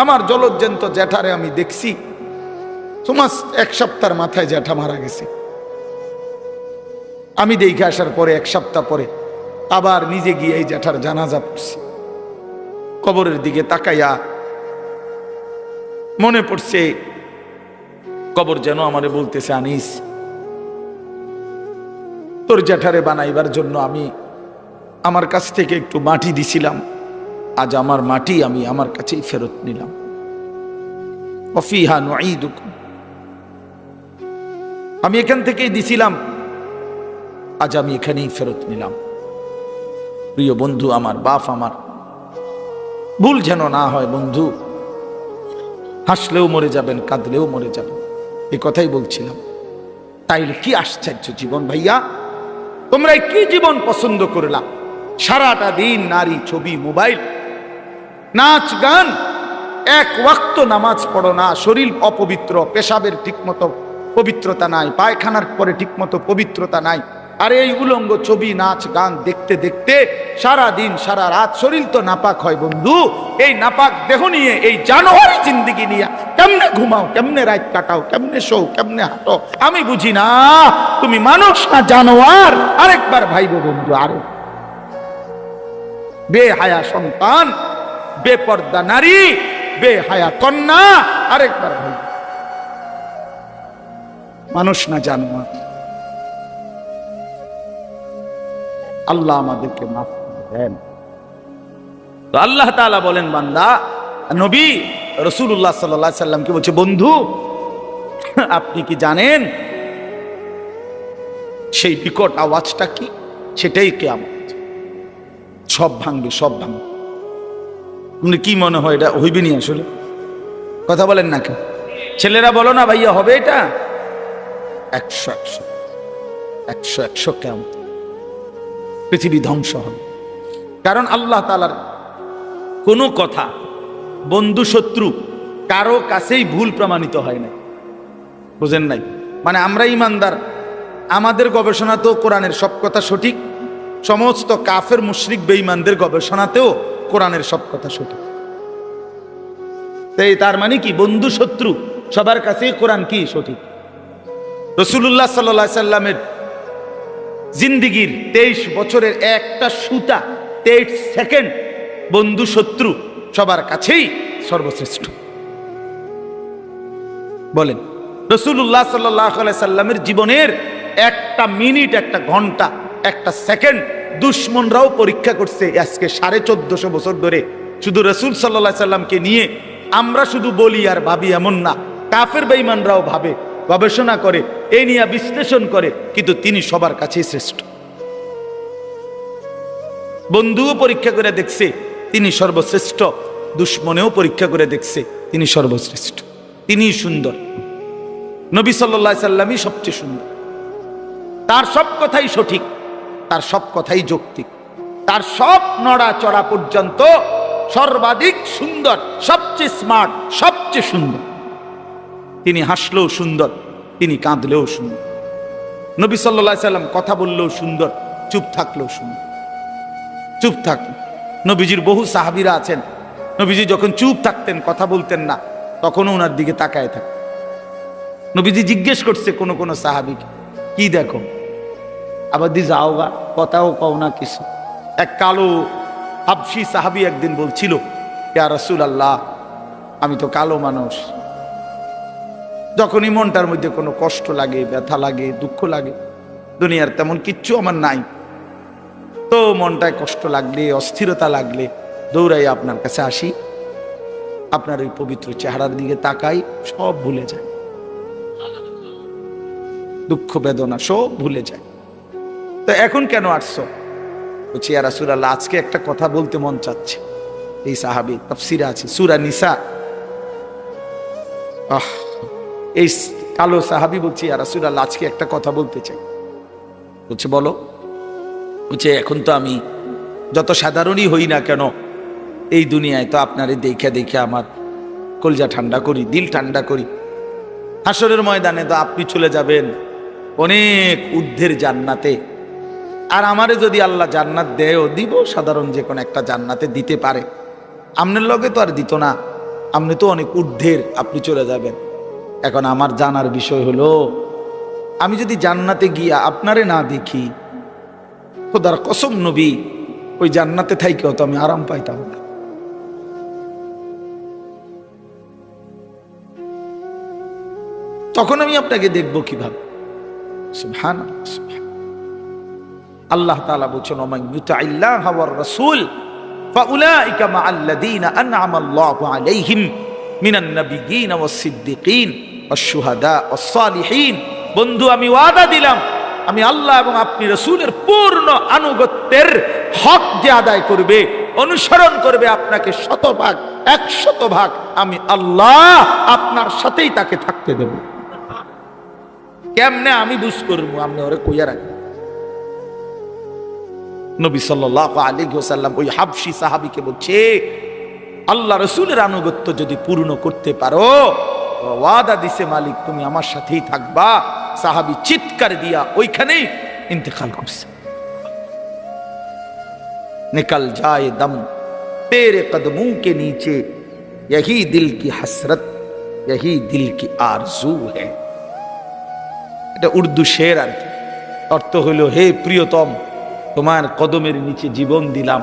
Speaker 1: আমার জলজ্জান্ত জ্যাঠারে আমি দেখছি, তোমার 1 সপ্তাহের মাথায় জ্যাঠা মারা গেছে। আমি দেখে আসার পরে 1 সপ্তাহ পরে আবার নিজে গিয়ে এই জ্যাঠার জানাজা পড়ছি। কবরের দিকে তাকাইয়া মনে পড়ছে, কবর যেন আমারে বলতেছে, আনিস তোর জ্যাঠারে বানাইবার জন্য আমি আমার কাছ থেকে একটু মাটি দিছিলাম, আজ আমার মাটি আমি আমার কাছেই ফেরত নিলাম। ওয়াফিহা নুঈদুকুম, আমি এখান থেকেই দিছিলাম, আজ আমি এখানেই ফেরত নিলাম। প্রিয় বন্ধু আমার, বাপ আমার, ভুল যেন না হয় বন্ধু। হাসলেও মরে যাবেন, কাঁদলেও মরে যাবেন। এই কথাই বলছিলাম। তাইলে কি আশ্চর্য জীবন ভাইয়া, তোমরা কি জীবন পছন্দ করলাম? সারাটা দিন নারী, ছবি, মোবাইল, নাচ গান, এক ওয়াক্ত নামাজ পড়ো না, শরীর অপবিত্র, পেশাবের ঠিকমতো পবিত্রতা নাই, পায়খানার পরে ঠিকমতো পবিত্রতা নাই। আর এই উলঙ্গ ছবি, নাচ গান দেখতে দেখতে সারা দিন সারা রাত শরীর তো নাপাক হয় বন্ধু। এই নাপাক দেহ নিয়ে, এই জানোয়ারি জিন্দিগি নিয়ে কেমনে ঘুমাও, কেমনে রাত কাটাও, কেমনে শো, কেমনে হাঁটো? আমি বুঝি না তুমি মানুষ না জানোয়ার। আরেকবার ভাইবো বন্ধু, আরো বেহায়া সন্তান, বেপর্দা নারী, বেহায়া কন্যা, আরেকবার ভাই, মানুষ না জানোয়ার। আল্লাহ আমাদেরকে মাফ করেন। তো আল্লাহ তাআলা বলেন, বান্দা নবী রাসূলুল্লাহ সাল্লাল্লাহু আলাইহি সাল্লামকে বলছে, বন্ধু আপনি কি জানেন সেই বিকট আওয়াজটা কি? সেটাই কিয়ামত। সব ভাঙবে, সব ভাঙবে। আপনি কি মনে হয় এটা হইবে নি? আসলে কথা বলেন না কেন? ছেলেরা বলো না ভাইয়া, হবে এটা? 100 কিয়ামত, পৃথিবী ধ্বংস হবে। কারণ আল্লাহ তাআলার কোনো কথা বন্ধু শত্রু কারো কাছেই ভুল প্রমাণিত হয় না। বুঝেন নাই? মানে আমরা ইমানদার, আমাদের গবেষণাতেও কোরআনের সব কথা সঠিক, সমস্ত কাফের মুশরিক বেঈমানদের গবেষণাতেও কোরআনের সব কথা সঠিক। তার মানে কি, বন্ধু শত্রু সবার কাছেই কোরআন কি সঠিক। রাসূলুল্লাহ সাল্লাল্লাহু আলাইহি সাল্লামের জিন্দিগির 23 বছরের একটা সুতা, 23 সেকেন্ড বন্ধু শত্রু সবার কাছেই সর্বশ্রেষ্ঠ। বলেন, রাসূলুল্লাহ সাল্লাল্লাহু আলাইহি সাল্লামের জীবনের একটা মিনিট, একটা ঘন্টা, একটা সেকেন্ড দুশমনরাও পরীক্ষা করছে। আজকে 1450 বছর ধরে শুধু রাসূল সাল্লাল্লাহু আলাইহি সাল্লামকে নিয়ে আমরা শুধু বলি আর ভাবি এমন না, কাফের বেঈমানরাও ভাবে, গবেষণা করে, এই নিয়ে বিশ্লেষণ করে, কিন্তু তিনি সবার কাছেই শ্রেষ্ঠ। বন্ধুও পরীক্ষা করে দেখছে তিনি সর্বশ্রেষ্ঠ, দুশ্মনেও পরীক্ষা করে দেখছে তিনি সর্বশ্রেষ্ঠ। তিনি সুন্দর, নবী সাল্লাল্লাহু আলাইহি সাল্লামই সবচেয়ে সুন্দর। তার সব কথাই সঠিক, তার সব কথাই যৌক্তিক, তার সব নড়াচড়া পর্যন্ত সর্বাধিক সুন্দর, সবচেয়ে স্মার্ট, সবচেয়ে সুন্দর। তিনি হাসলেও সুন্দর, তিনি কাঁদলেও সুন্দর। নবী সাল্লাল্লাহু আলাইহি সাল্লাম কথা বললেও সুন্দর, চুপ থাকলেও সুন্দর। চুপ থাকলেন, নবীজির বহু সাহাবীরা আছেন, নবীজি যখন চুপ থাকতেন, কথা বলতেন না, তখনও ওনার দিকে তাকায় থাকতেন। নবীজি জিজ্ঞেস করছে কোন কোন সাহাবীকে, কি দেখো? আবার দি যাও গা, কথাও কও না কিছু। এক কালো হাবশী সাহাবী একদিন বলছিল, ইয়া রাসূলুল্লাহ, আমি তো কালো মানুষ, যখনই মনটার মধ্যে কোনো কষ্ট লাগে, ব্যথা লাগে, দুঃখ লাগে, দুনিয়ার তেমন কিচ্ছু আমার নাই, তো মনটায় কষ্ট লাগলে, অস্থিরতা লাগলে দৌড়াই আপনার কাছে আসি, আপনার ওই পবিত্র চেহারার দিকে তাকাই, সব ভুলে যায়, দুঃখ বেদনা সব ভুলে যায়। তো এখন কেন আসছো? বলছি, ইয়া রাসূলুল্লাহ, আজকে একটা কথা বলতে মন চাচ্ছে। এই সাহাবী, তাফসীরে আছে সূরা নিসা, এই কালো সাহাবী বলছি, ইয়া রাসূলুল্লাহ, আজকে একটা কথা বলতে চাই। বলছে, বলো। বলছে, এখন তো আমি যত সাধারণই হই না কেন, এই দুনিয়ায় তো আপনারে দেখে দেখে আমার কলজা ঠান্ডা করি, দিল ঠান্ডা করি। হাসরের ময়দানে তো আপনি চলে যাবেন অনেক ঊর্ধ্বের জান্নাতে, আর আমারে যদি আল্লাহ জান্নাত দেয়ও, দিব সাধারণ যে কোনো একটা জান্নাতে দিতে পারে, আপনার লগে তো আর দিত না, আপনি তো অনেক ঊর্ধ্বের, আপনি চলে যাবেন। এখন আমার জানার বিষয় হলো, আমি যদি জান্নাতে গিয়া আপনারে না দেখি, খোদার কসম নবী, ওই জান্নাতে থাইকেও তো আমি আরাম পাইতাম না। তখন আমি আপনাকে দেখব কিভাবে? সুবহানাল্লাহ, সুবহানাল্লাহ। আল্লাহ তাআলা বলেছেন, ওমান ইউতিল্লাহ ওয়ার রাসূল ফাউলাইকা মাআল্লাযীনা আন'আমা আল্লাহু আলাইহিম মিনান নাবিয়্যিন ওয়াস সিদ্দিকিন ওয়াশ শুহাদা ওয়াস সালিহিন। বন্ধু, আমি ওয়াদা দিলাম, আমি আল্লাহ এবং আপনি রাসূলের পূর্ণ আনুগত্যের হক যে আদায় করবে, অনুসরণ করবে আপনাকে 100% 100% আমি আল্লাহ আপনার সাথেই তাকে থাকতে দেব। কেমনে আমি বুঝ করবো, আপনি ওরে কইয়া রাখবেন। নবী সাল্লাল্লাহু আলাইহি ওয়াসাল্লাম ওই হাবশী সাহাবীকে বলছে, আল্লাহ রসুলের আনুগত্য যদি পূর্ণ করতে পারো, ওয়াদা দিছে মালিক তুমি আমার সাথেই থাকবা। সাহাবী চিৎকার দিয়া ওইখানেই ইন্তেকাল করছে। निकल जाए दम तेरे कदमों के नीचे, यही दिल की हसरत, यही दिल की आरजू है। এটা উর্দু শের আর কি। অর্থ হলো, হে প্রিয়তম, তোমার কদমের নিচে জীবন দিলাম,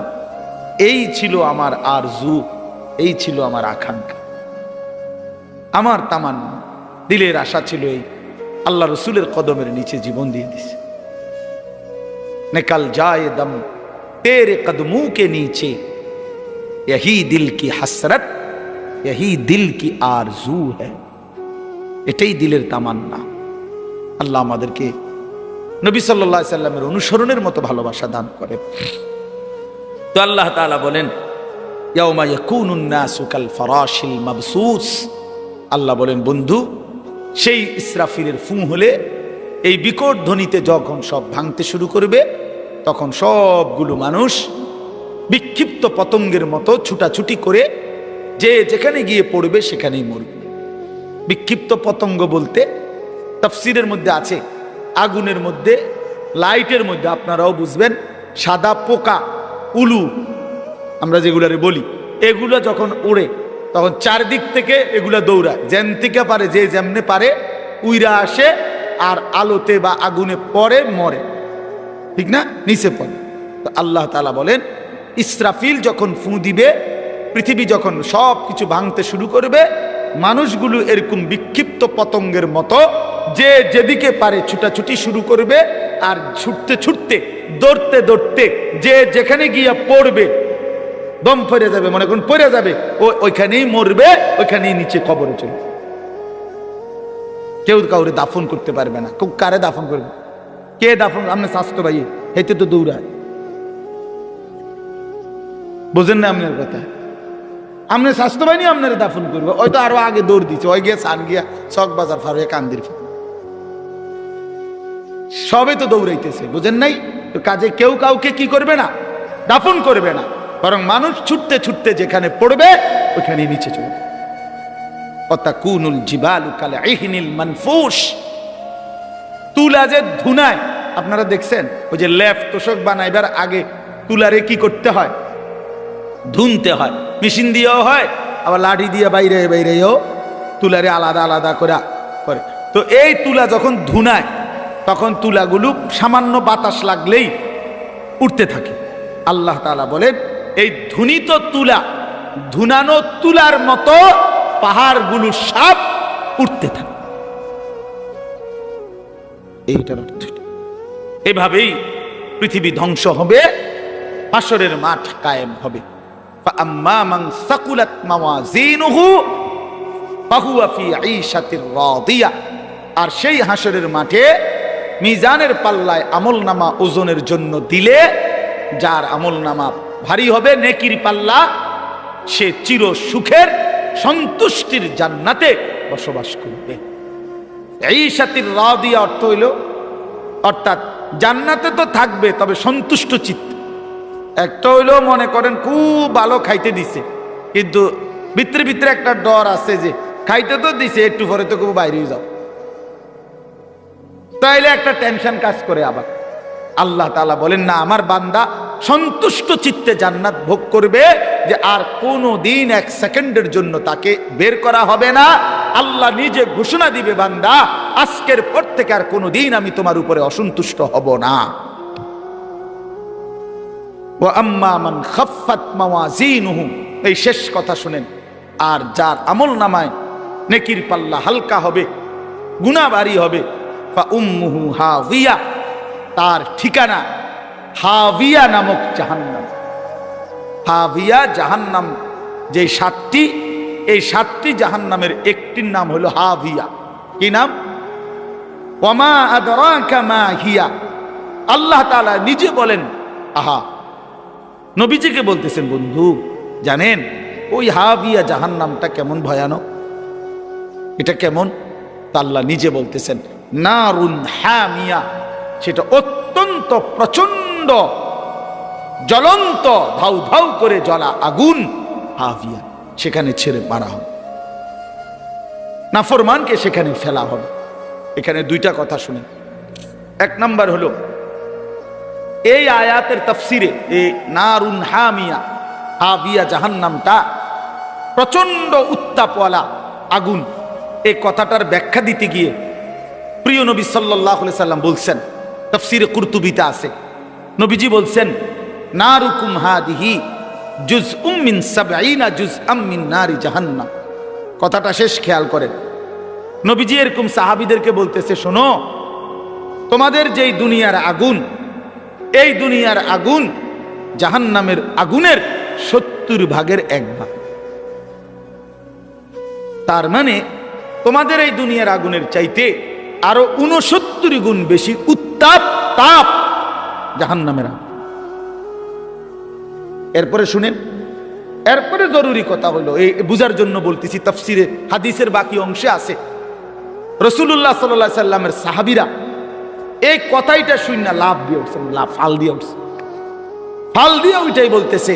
Speaker 1: এই ছিল আমার আরজু, এই ছিল আমার আকাঙ্ক্ষা, আমার তামান্না, দিলের আশা ছিল এই, আল্লাহ রসুলের কদমের নিচে জীবন দিয়ে দিছে। निकल जाए दम तेरे कदमों के नीचे, यही दिल की हसरत, यही दिल की आरजू है। এটাই দিলের তামান্না। আল্লাহ আমাদেরকে নবী সাল্লাল্লাহু আলাইহি সাল্লামের অনুসরণের মতো ভালোবাসা দান করেন। তো আল্লাহ তাআলা বলেন, ইয়াউমা ইয়াকুনুন নাসু কাল ফারাশিল মাবসুস। আল্লাহ বলেন, বন্ধু, সেই ইসরাফিলের ফুঁ হলে, এই বিকট ধ্বনিতে যখন সব ভাঙতে শুরু করবে, তখন সবগুলো মানুষ বিক্ষিপ্ত পতঙ্গের মতো ছুটাছুটি করে যে যেখানে গিয়ে পড়বে সেখানেই মরবে। বিক্ষিপ্ত পতঙ্গ বলতে তাফসীরের মধ্যে আছে, আগুনের মধ্যে, লাইটের মধ্যে, আপনারাও বুঝবেন, সাদা পোকা, উলু আমরা যেগুলারে বলি, এগুলো যখন উড়ে তখন চারদিক থেকে এগুলা দৌড়ায়, যেন থেকে পারে, যে যেমনে পারে উইরা আসে, আর আলোতে বা আগুনে পড়ে, মরে, ঠিক না, নিচে পড়ে। তো আল্লাহ তাআলা বলেন, ইসরাফিল যখন ফুঁ দিবে, পৃথিবী যখন সব কিছু ভাঙতে শুরু করবে, মানুষগুলো এরকম বিক্ষিপ্ত পতঙ্গের মতো যে যেদিকে পারে ছুটাছুটি শুরু করবে, আর ছুটতে ছুটতে, দৌড়তে দৌড়তে যে যেখানে গিয়া পড়বে, দম পড়ে যাবে, মনে করুন পড়ে যাবে, ওইখানেই মরবে, ওইখানেই নিচে কবরে চলবে। কেউ কাউরে দাফন করতে পারবে না। কারে দাফন করবে? কে দাফন? আপনি স্বাস্থ্য ভাই হেঁটে তো দৌড়ায়, বোঝেন না আপনার কথা? আপনি স্বাস্থ্য বাহিনী আপনারা দাফন করবে, ওই তো আরো আগে দৌড় দিচ্ছে, ওই গিয়ে সান গিয়া চক বাজার ফার হয়ে কান্দির, সবে তো দৌড়াইতেছে, বুঝেন নাই? তো কাজে কেউ কাউকে কি করবে না, দাফন করবে না, বরং মানুষ ছুটতে ছুটতে যেখানে পড়বে ওইখানে নিচে চলবে। অতাকুনুল জিবালু কাল ইহনিল মানফুশ। তুলা যে ধুনায়, আপনারা দেখছেন, ওই যে লেফ তোষক বানাইবার আগে তুলারে কি করতে হয়, ধুনতে হয়, মেশিন দিয়েও হয়, আবার লাঠি দিয়ে বাইরে বাইরেও তুলারে আলাদা আলাদা করে। তো এই তুলা যখন ধুনায়, তখন তুলাগুলো সামান্য বাতাস লাগলেই উঠতে থাকে। আল্লাহ তাআলা বলেন, এই ধুনিত তুলা, ধুনানো তুলার মতো পাহাড়গুলো সব উঠতে থাকে। এইটার অর্থ এভাবেই পৃথিবী ধ্বংস হবে, হাসরের মাঠ কায়েম হবে। فأما من ثقلت موازينه فهو في عيشة راضية। আর সেই হাসরের মাঠে মিজানের পাল্লায় আমলনামা ওজনের জন্য দিলে, যার আমলনামা ভারী হবে, নেকির পাল্লা, সে চির সুখের সন্তুষ্টির জান্নাতে বসবাস করবে। ঈশাতির রাদিয়া অর্থ হইল, অর্থাৎ জান্নাতে তো থাকবে, তবে সন্তুষ্ট চিত্তে। একটা হইলো, মনে করেন খুব ভালো খাইতে দিছে, কিন্তু ভিতরে ভিতরে একটা ডর আছে যে খাইতে তো দিছে, একটু পরে তো খুব বাইরে যাও, তাইলে একটা টেনশন কাজ করে। আবার আল্লাহ তাআলা বলেন, না, আমার বান্দা সন্তুষ্ট চিত্তে জান্নাত ভোগ করবে, যে আর কোনো দিন এক সেকেন্ডের জন্য তাকে বের করা হবে না। আল্লাহ নিজে ঘোষণা দিবে, বান্দা, আজকের পর থেকে আর কোনো দিন আমি তোমার উপরে অসন্তুষ্ট হব না। ওয়া আম্মা মান খাফফাত মাওয়াজিনুহু, এই শেষ কথা শুনেন, আর যার আমল নামায় নেকির পাল্লা হালকা হবে, গুনাহ ভারী হবে, ফা উম্মুহু হাবিয়া, তার ঠিকানা হাবিয়া নামক জাহান্নাম। হাবিয়া জাহান্নাম, যে সাতটি, এই সাতটি জাহান্নামের একটির নাম হলো হাবিয়া। কি নাম? ওয়ামা আদরাকা মা হিয়া। আল্লাহ তাআলা নিজে বলেন, আহা, নবীজিকে বলতেছেন, বন্ধু জানেন ওই হাবিয়া জাহান্নামটা কেমন ভয়ানক, এটা কেমন? তা আল্লাহ নিজে বলতেছেন, নারুন হামিয়া, সেটা অত্যন্ত প্রচন্ড জ্বলন্ত ধাউ ধাউ করে জ্বলা আগুন, হাভিয়া, সেখানে ছেড়ে মারা হবে, নাফরমানকে সেখানে ফেলা হবে। এখানে দুইটা কথা শুনেন। এক নাম্বার হলো এই আয়াতের তাফসিরে এই নারুন হামিয়া হাভিয়া জাহান্নামটা প্রচন্ড উত্তাপওয়ালা আগুন, এই কথাটার ব্যাখ্যা দিতে গিয়ে প্রিয় নবী সাল্লাল্লাহু আলাইহি সাল্লাম বলছেন, তাফসিরে কুরতুবিতে আছে, নবীজি বলছেন নারুকুম হাদিহি জুজউম মিন 70 জুজআম মিন নারি জাহান্নাম। কথাটা শেষ খেয়াল করেন। নবীজি এরকম সাহাবীদেরকে বলতেছে, শোনো, তোমাদের যেই দুনিয়ার আগুন, এই দুনিয়ার আগুন জাহান্নামের আগুনের 70 ভাগের 1 ভাগ। তার মানে তোমাদের এই দুনিয়ার আগুনের চাইতে আরো 69 গুণ বেশি উত্তাপ তাপ জাহান্নামের আগুন। এরপরে শুনেন, এরপরে জরুরি কথা হলো, এই বুঝার জন্য বলতেছি, তাফসিরে হাদিসের বাকি অংশে আছে, রাসূলুল্লাহ সাল্লাল্লাহু আলাইহি সাল্লামের সাহাবীরা এই কথাইটা শুনে লাভ দিয়ে উঠছেন, ফাল দিয়ে উঠছে, ফাল দিয়ে ওইটাই বলতেছে,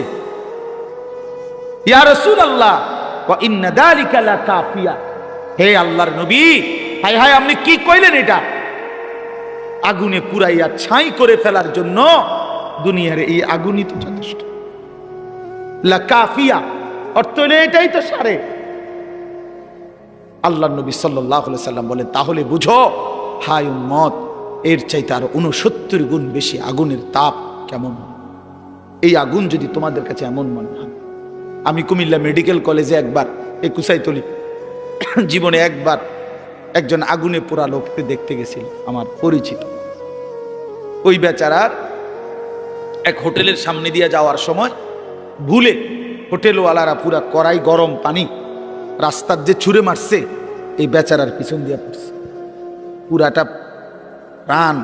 Speaker 1: ইয়া রাসূলুল্লাহ ওয়া ইন্না যালিকা লাকাফিয়া, হে আল্লাহর নবী, হায় হায় আপনি কি কইলেন? এটা আগুনে পুরাইয়া ছাই করে ফেলার জন্য দুনিয়ার এই আগুনই তো যথেষ্ট। লাকাফিয়া অর্থ হলো এটাই তো সারে। আল্লাহর নবী সাল্লাল্লাহু আলাইহি সাল্লাম বলেন, তাহলে বুঝো হায় উম্মত, এর চাইতে আরো 69 গুণ বেশি আগুনের তাপ কেমন। এই আগুন যদি তোমাদের কাছে এমন মনে হয়, আমি কুমিল্লা মেডিকেল কলেজে একবার, এই কুসাইতলি জীবনে একবার একজন আগুনে পোড়া লোককে দেখতে গেছিল, আমার পরিচিত। ওই বেচারার এক হোটেলের সামনে দিয়ে যাওয়ার সময় ভুলে হোটেলওয়ালারা পুরা কড়াই গরম পানি রাস্তার যে ছুঁড়ে মারছে, এই বেচারার পিছন দিয়ে পড়ছে, পুরাটা প্রাণ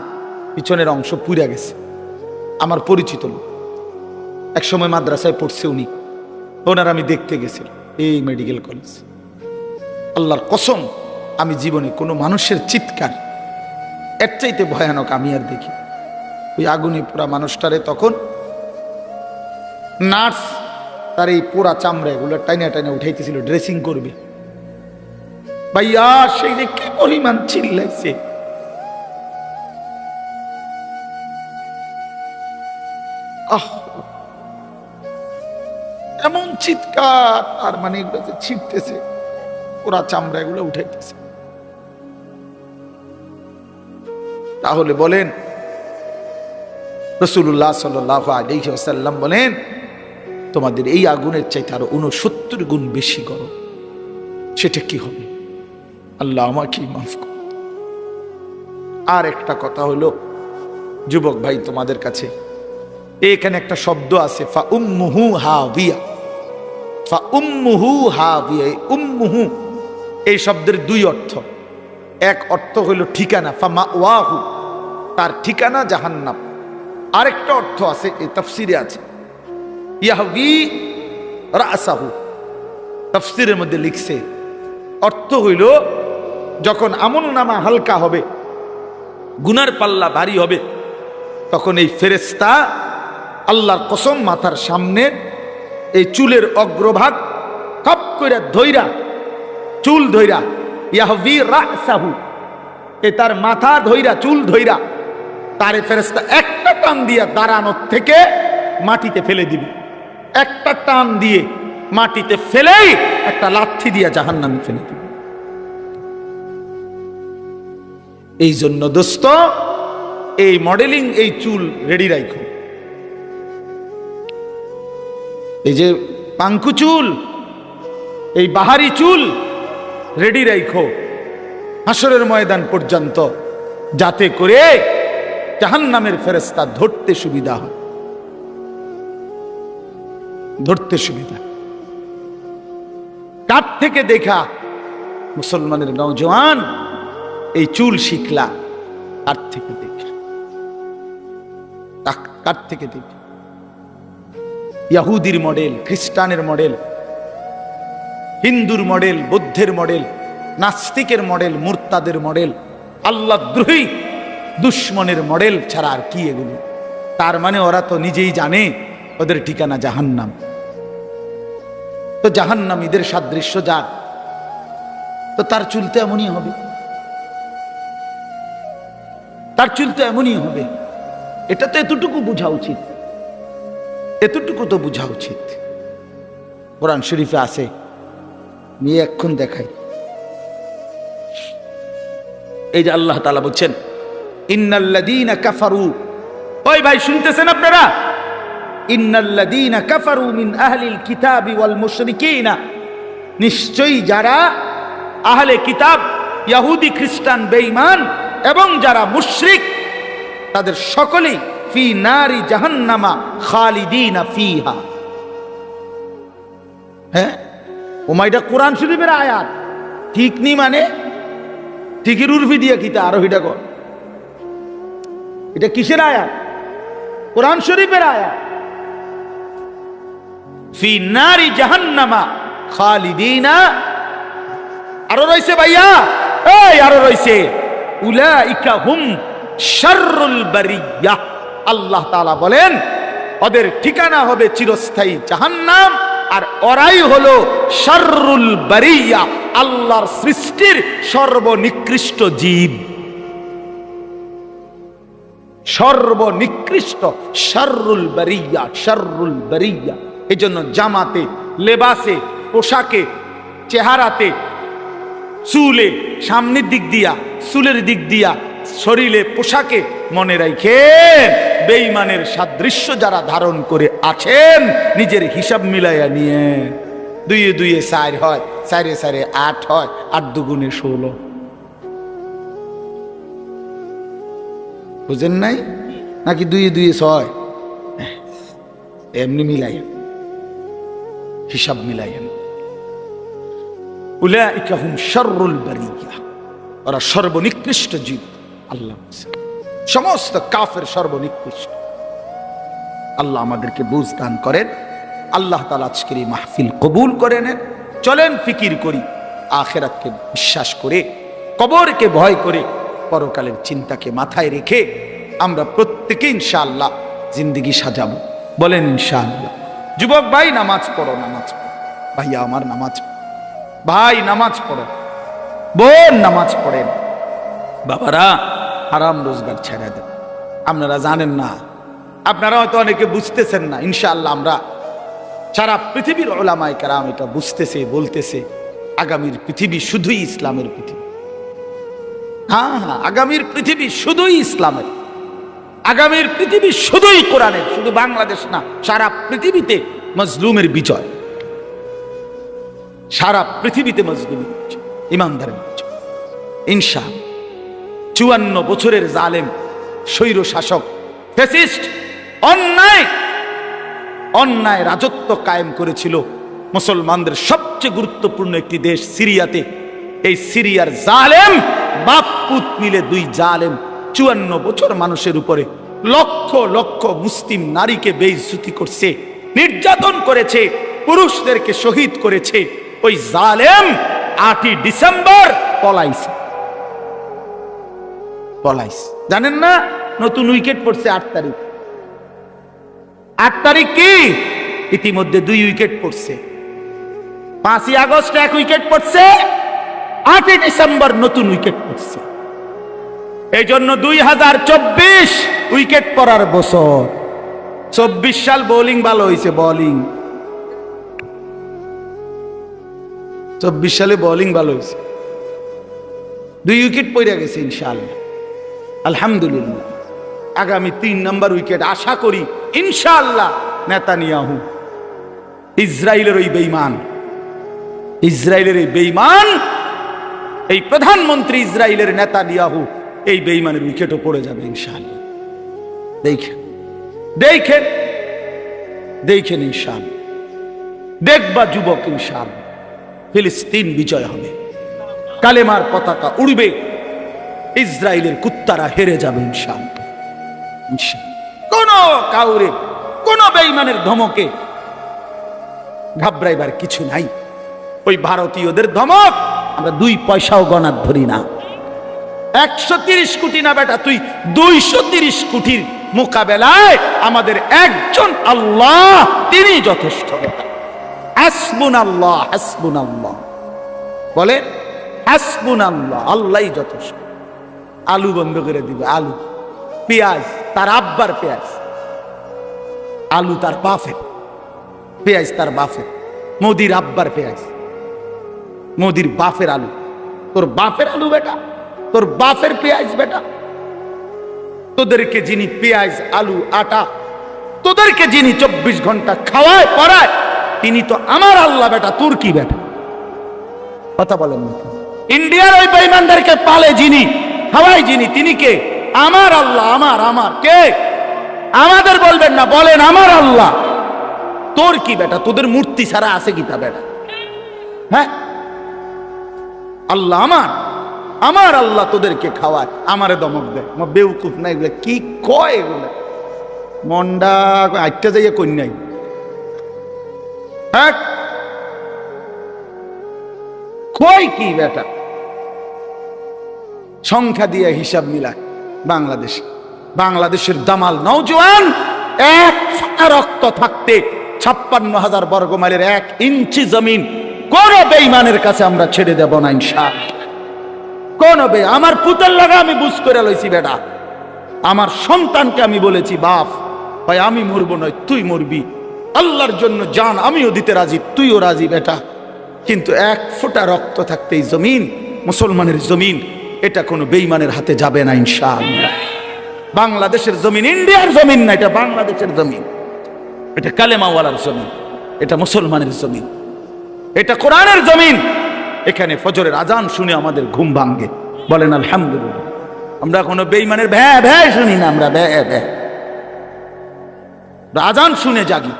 Speaker 1: পিছনের অংশ পুড়ে গেছে। আমার পরিচিত লোক, এক সময় মাদ্রাসায় পড়ছে উনি, ওনার আমি দেখতে গেছিলাম এই মেডিকেল কলেজ। আল্লাহর কসম, আমি জীবনে কোনো মানুষের চিৎকার এর চাইতে ভয়ানক আমি আর দেখি। ওই আগুনে পোড়া মানুষটারে তখন নার্স তার এই পোড়া চামড়া এগুলো টাইনা টাইনা উঠাইতেছিল, ড্রেসিং করবে। ভাইয়া সেই যে কি পরিমাণ চিল্লাইছে, এমন চিৎকার, আর মানে এগুলো যে ছিটতেছে, পোড়া চামড়া এগুলো উঠাইতেছে। তাহলে বলেন, রাসূলুল্লাহ সাল্লাল্লাহু আলাইহি ওয়াসাল্লাম বলেন, তোমাদের এই আগুনের চাইতে আরো 69 গুণ বেশি গরম, সেটা কি হবে? আল্লাহ আমাকে মাফ করুন। আর একটা কথা হলো, যুবক ভাই, তোমাদের কাছে এখানে একটা শব্দ আছে, ফা উম্মুহু হাবিয়া, ফা উম্মুহু হাবিয়া। উম্মুহু এই শব্দের 2 অর্থ। এক অর্থ হইল ঠিকানা, ফা মাওয়াহু, তার ঠিকানা জাহান্নাম। আরেকটা অর্থ আছে, এই তাফসিরে আছে, ইয়াহবি রাসাহু। তাফসিরের মধ্যে লিখছে, অর্থ হইল যখন আমলনামা হালকা হবে, গুনার পাল্লা ভারী হবে, তখন এই ফেরেশতা আল্লাহর কসম মাথার সামনে এই চুলের অগ্রভাগ কাপ করে ধইরা, চুল ধইরা, ইয়াহবি রাসাহু, এ তার মাথা ধইরা, চুল ধইরা, তারে ফেরেশতা একটা টান দিয়া দাঁড়ানোর থেকে মাটিতে ফেলে দিবে। একটা টান দিয়ে মাটিতে ফেলেই একটা লাথি দিয়া জাহান্নামে ফেলে দিবে। এই জন্য দোস্ত, এই মডেলিং, এই চুল রেডি রাখো। এই যে পাঙ্কু চুল, এই বাহারি চুল রেডি রাখো হাসরের ময়দান পর্যন্ত, যাতে করে জাহান্নামের ফেরেশতা ধরতে সুবিধা হয়, ধরতে সুবিধা। কার থেকে দেখা মুসলমানের নওজোয়ান এই চুল শিখলা? কার থেকে দেখা? কার থেকে দেখা? ইহুদির মডেল, খ্রিস্টানের মডেল, হিন্দুর মডেল, বৌদ্ধের মডেল, নাস্তিকের মডেল, মুরতাদের মডেল, আল্লাহ দ্রোহী দুশ্মনের মডেল ছাড়া আর কি এগুলো? তার মানে ওরা তো নিজেই জানে ওদের ঠিকানা জাহান্নাম। তো জাহান্নামীদের সাদৃশ্য যার, তো তার চুলতে এমনই হবে, তার চুলতে এমনই হবে। এটা তো এতটুকু বোঝা উচিত, এতটুকু তো বোঝা উচিত। কোরআন শরীফে আছে, নিয়ে এখন দেখাই। এই যে আল্লাহ তাআলা বলছেন ইন্নাল্লাযীনা কাফারু, ওই ভাই শুনতেছেন আপনারা? ইন্নাল্লাযীনা কাফারু মিন আহলিল কিতাবি ওয়াল মুশরিকিনা, নিশ্চয়ই যারা আহলে কিতাব, ইহুদি খ্রিস্টান বেঈমান এবং যারা মুশরিক, তাদের সকলেই ফি নারি জাহান্নামা খালিদিনা ফিহা। হ্যাঁ, ওমাইটা কোরআন শরীফের আয়াত, ঠিক নি মানে ঠিকই উর্ফি দিয়ে কিতা আরো হিটা কর। এটা কিসের আয়াত? কোরআন শরীফের আয়াত। ফি নারি জাহান্নামা খালিদিনা, আরো রইছে ভাইয়া, এই আরো রইছে উলাইকা হুম শাররুল বারিয়া। আল্লাহ তাআলা বলেন ওদের ঠিকানা হবে চিরস্থায়ী জাহান্নাম, আর ওরাই হলো শাররুল বারিয়া, আল্লাহর সৃষ্টির সর্বনিকৃষ্ট জীব, সর্বনিকৃষ্ট শাররুল বারিয়া, শাররুল বারিয়া। এই জন্য জামাতে, লেবাসে, পোশাকে, চেহারাতে, চুলে, সামনের দিক দিয়া, চুলের দিক দিয়া, শরীরে, পোশাকে মনে রাখেন বেঈমানের সাদৃশ্য যারা ধারণ করে আছেন, নিজের হিসাব মিলাইয়া নিয়ে। দুইয়ে দুইয়ে 4 হয়, 4-এ 4-এ 8 হয়, 8 দুগুণে 16। বুঝেন নাই নাকি? 2-এ 2-এ 6, এমনি মিলাইয়া, হিসাব মিলাইয়া। উলাইকা হুম শাররুল বারিয়া, ওরা সর্বনিকৃষ্ট জীব। আল্লাহ সমস্ত কাফের সর্বনিকৃষ্ট। আল্লাহ আমাদেরকে বুঝ দান করেন। আল্লাহ তাআলা আজকের এই মাহফিল কবুল করে নেন। চলেন ফিকির করি, আখিরাতকে বিশ্বাস করে, কবরকে ভয় করে, পরকালের চিন্তাকে মাথায় রেখে আমরা প্রত্যেকে ইনশাআল্লাহ জিন্দেগি সাজাবো। বলেন ইনশাআল্লাহ। যুবক ভাই নামাজ পড়ো, নামাজ পড়ো। ভাইয়া আমার নামাজ পড়ো, ভাই নামাজ পড়ো, বোন নামাজ পড়েন। বাবারা হারাম রোজগার ছেড়ে দেন। আপনারা জানেন না, আপনারা হয়তো অনেকে বুঝতেছেন না। ইনশাআল্লাহ আমরা সারা পৃথিবীর উলামায়ে কেরাম এটা বুঝতেছে, বলতেছে আগামীর পৃথিবী শুধুই ইসলামের পৃথিবী। হ্যাঁ হ্যাঁ, আগামীর পৃথিবী শুধুই ইসলামের, আগামীর পৃথিবী শুধুই কোরআনের। শুধু বাংলাদেশ না, সারা পৃথিবীতে মজলুমের বিজয়, সারা পৃথিবীতে মজলুমের বিজয়, ইমানদারের বিজয় ইনশাআল্লাহ। 54 বছরের জালেম স্বৈর শাসক ফ্যাসিস্ট অন্যায় রাজত্ব কায়েম করেছিল মুসলমানদের সবচেয়ে গুরুত্বপূর্ণ একটি দেশ সিরিয়াতে। এই সিরিয়ার জালেম বাপ পুত মিলে 2 জালেম 54 বছর মানুষের উপরে লক্ষ লক্ষ মুসলিম নারীকে বেইজ্জতি করছে, নির্যাতন করেছে, পুরুষদেরকে শহীদ করেছে। ওই জালেম 8ই ডিসেম্বর পলাইছে। জানেন না? নতুন উইকেট পড়ছে 8 তারিখ। 8 তারিখ কি? ইতিমধ্যে 2 উইকেট পড়ছে। 5ই আগস্ট 1 উইকেট পড়ছে, 8ই ডিসেম্বর নতুন উইকেট পড়ছে। এই জন্য 2024 উইকেট পড়ার বছর। 24 সাল বোলিং ভালো হয়েছে, বোলিং 24 সালে বোলিং ভালো হয়েছে, 2 উইকেট পড়ে গেছে ইনশাআল্লাহ। আলহামদুলিল্লাহ। আগামী 3 নম্বর উইকেট আশা করি ইনশাআল্লাহ নেতানিয়াহু, ইসরায়েলের ওই বেঈমান, ইসরায়েলের এই বেঈমান, এই প্রধানমন্ত্রী ইসরায়েলের নেতানিয়াহু, এই বেঈমানের উইকেটও পড়ে যাবে ইনশাআল্লাহ। দেখেন দেখেন দেখেন ইনশাআল্লাহ। দেখবা যুবক, ইনশাআল্লাহ ফিলিস্তিন বিজয় হবে, কালেমার পতাকা উড়বে, ইসরায়েলের কুত্তারা হেরে যাবে ইনশাআল্লাহ। কোন কাউরে, কোন বেঈমানের ধমকে ঘাবড়াইবার কিছু নাই। ওই ভারতীয়দের ধমক আমরা 2 পয়সাও গণার ধরি না। 130 কোটি না বেটা, তুই 230 কোটির মোকাবেলায় আমাদের একজন আল্লাহ, তিনি যথেষ্ট বেটা। হাসবুনাল্লাহ, হাসবুনাল্লাহ বলে, হাসবুনাল্লাহ, আল্লাহই যথেষ্ট। আলু বন্ধ করে দিবে, আলু, পেঁয়াজ তার আব্বার পেঁয়াজ, আলু তার বাপের, পেঁয়াজ তার বাপের, মোদির আব্বার পেঁয়াজ, মোদির বাপের আলু। তোর বাপের আলু বেটা, তোর বাপের পেঁয়াজ বেটা। তোদেরকে যিনি পেঁয়াজ, আলু, আটা, তোদেরকে যিনি 24 ঘন্টা খাওয়ায় পড়ায়, তিনি তো আমার আল্লাহ বেটা, তোর কি বেটা? কথা বলেন না। ইন্ডিয়ার ওই বেঈমানদেরকে পালে যিনি, খাওয়ায় যিনি, তিনি কে? আমার আল্লাহ। আমার কে? আমাদের বলবেন না, বলেন আমার আল্লাহ। তোর কি বেটা? তোদের মূর্তি ছাড়া আছে কি তা বেটা? হ্যাঁ, আল্লাহ আমার আল্লাহ তোদেরকে খাওয়ায়, আমারে দমক দেয়। বেউকুফ না এগুলো, কি কয় এগুলো? মন্ডা আটটা যাইয়া কই নাই। হ্যাঁ, কয় কি বেটা? সংখ্যা দিয়ে হিসাব মিলায় বাংলাদেশের দামাল নওজোয়ান এক ফোঁটা রক্ত থাকতে 56,000 বর্গ মাইলের 1 ইঞ্চি জমিন কোন বেঈমানের কাছে আমরা ছেড়ে দেব না ইনশাআল্লাহ। কোন আমার পুতের লাগা আমি বুঝ করে লইছি বেটা। আমার সন্তানকে আমি বলেছি, বাপ ভাই আমি মরবো নয় তুই মরবি, আল্লাহর জন্য জান আমিও দিতে রাজি, তুইও রাজি বেটা। কিন্তু 1 ফোঁটা রক্ত থাকতে এই জমিন, মুসলমানের জমিন, এটা কোনো বেঈমানের হাতে যাবে না ইনশাআল্লাহ। বাংলাদেশের জমিন ইন্ডিয়ার জমিন না, এটা বাংলাদেশের জমিন, এটা কালেমাওয়ালার জমিন, এটা মুসলমানের জমিন, এটা কোরআনের জমিন। এখানে ফজরের আজান শুনে আমাদের ঘুম ভাঙ্গে, বলেন আলহামদুলিল্লাহ। আমরা কোনো বেঈমানের ভ্যা ভ্যা শুনি না, আমরা ভ্যা ভ্যা, আজান শুনে জাগি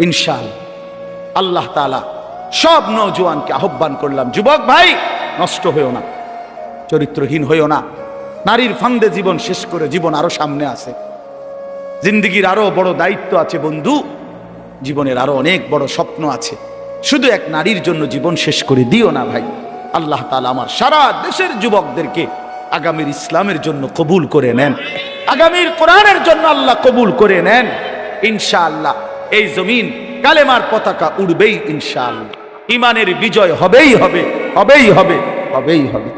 Speaker 1: ইনশাআল্লাহ। আল্লাহ তাআলা সব নওজোয়ানকে আহ্বান করলাম, যুবক ভাই নষ্ট হইও না, চরিত্রহীন হইও না। নারীর ফান্দে জীবন শেষ করে জীবন আরো সামনে আছে, জিন্দেগির আরো বড় দায়িত্ব আছে বন্ধু, জীবনের আরো অনেক বড় স্বপ্ন আছে। শুধু এক নারীর জন্য জীবন শেষ করে দিও না ভাই। আল্লাহ তাআলা আমার সারা দেশের যুবকদেরকে আগামীর ইসলামের জন্য কবুল করে নেন, আগামীর কোরআনের জন্য আল্লাহ কবুল করে নেন ইনশাআল্লাহ। এই জমিন কালেমার পতাকা উড়বেই ইনশাআল্লাহ, ঈমানের বিজয় হবেই হবে, হবেই হবে, হবেই হবে।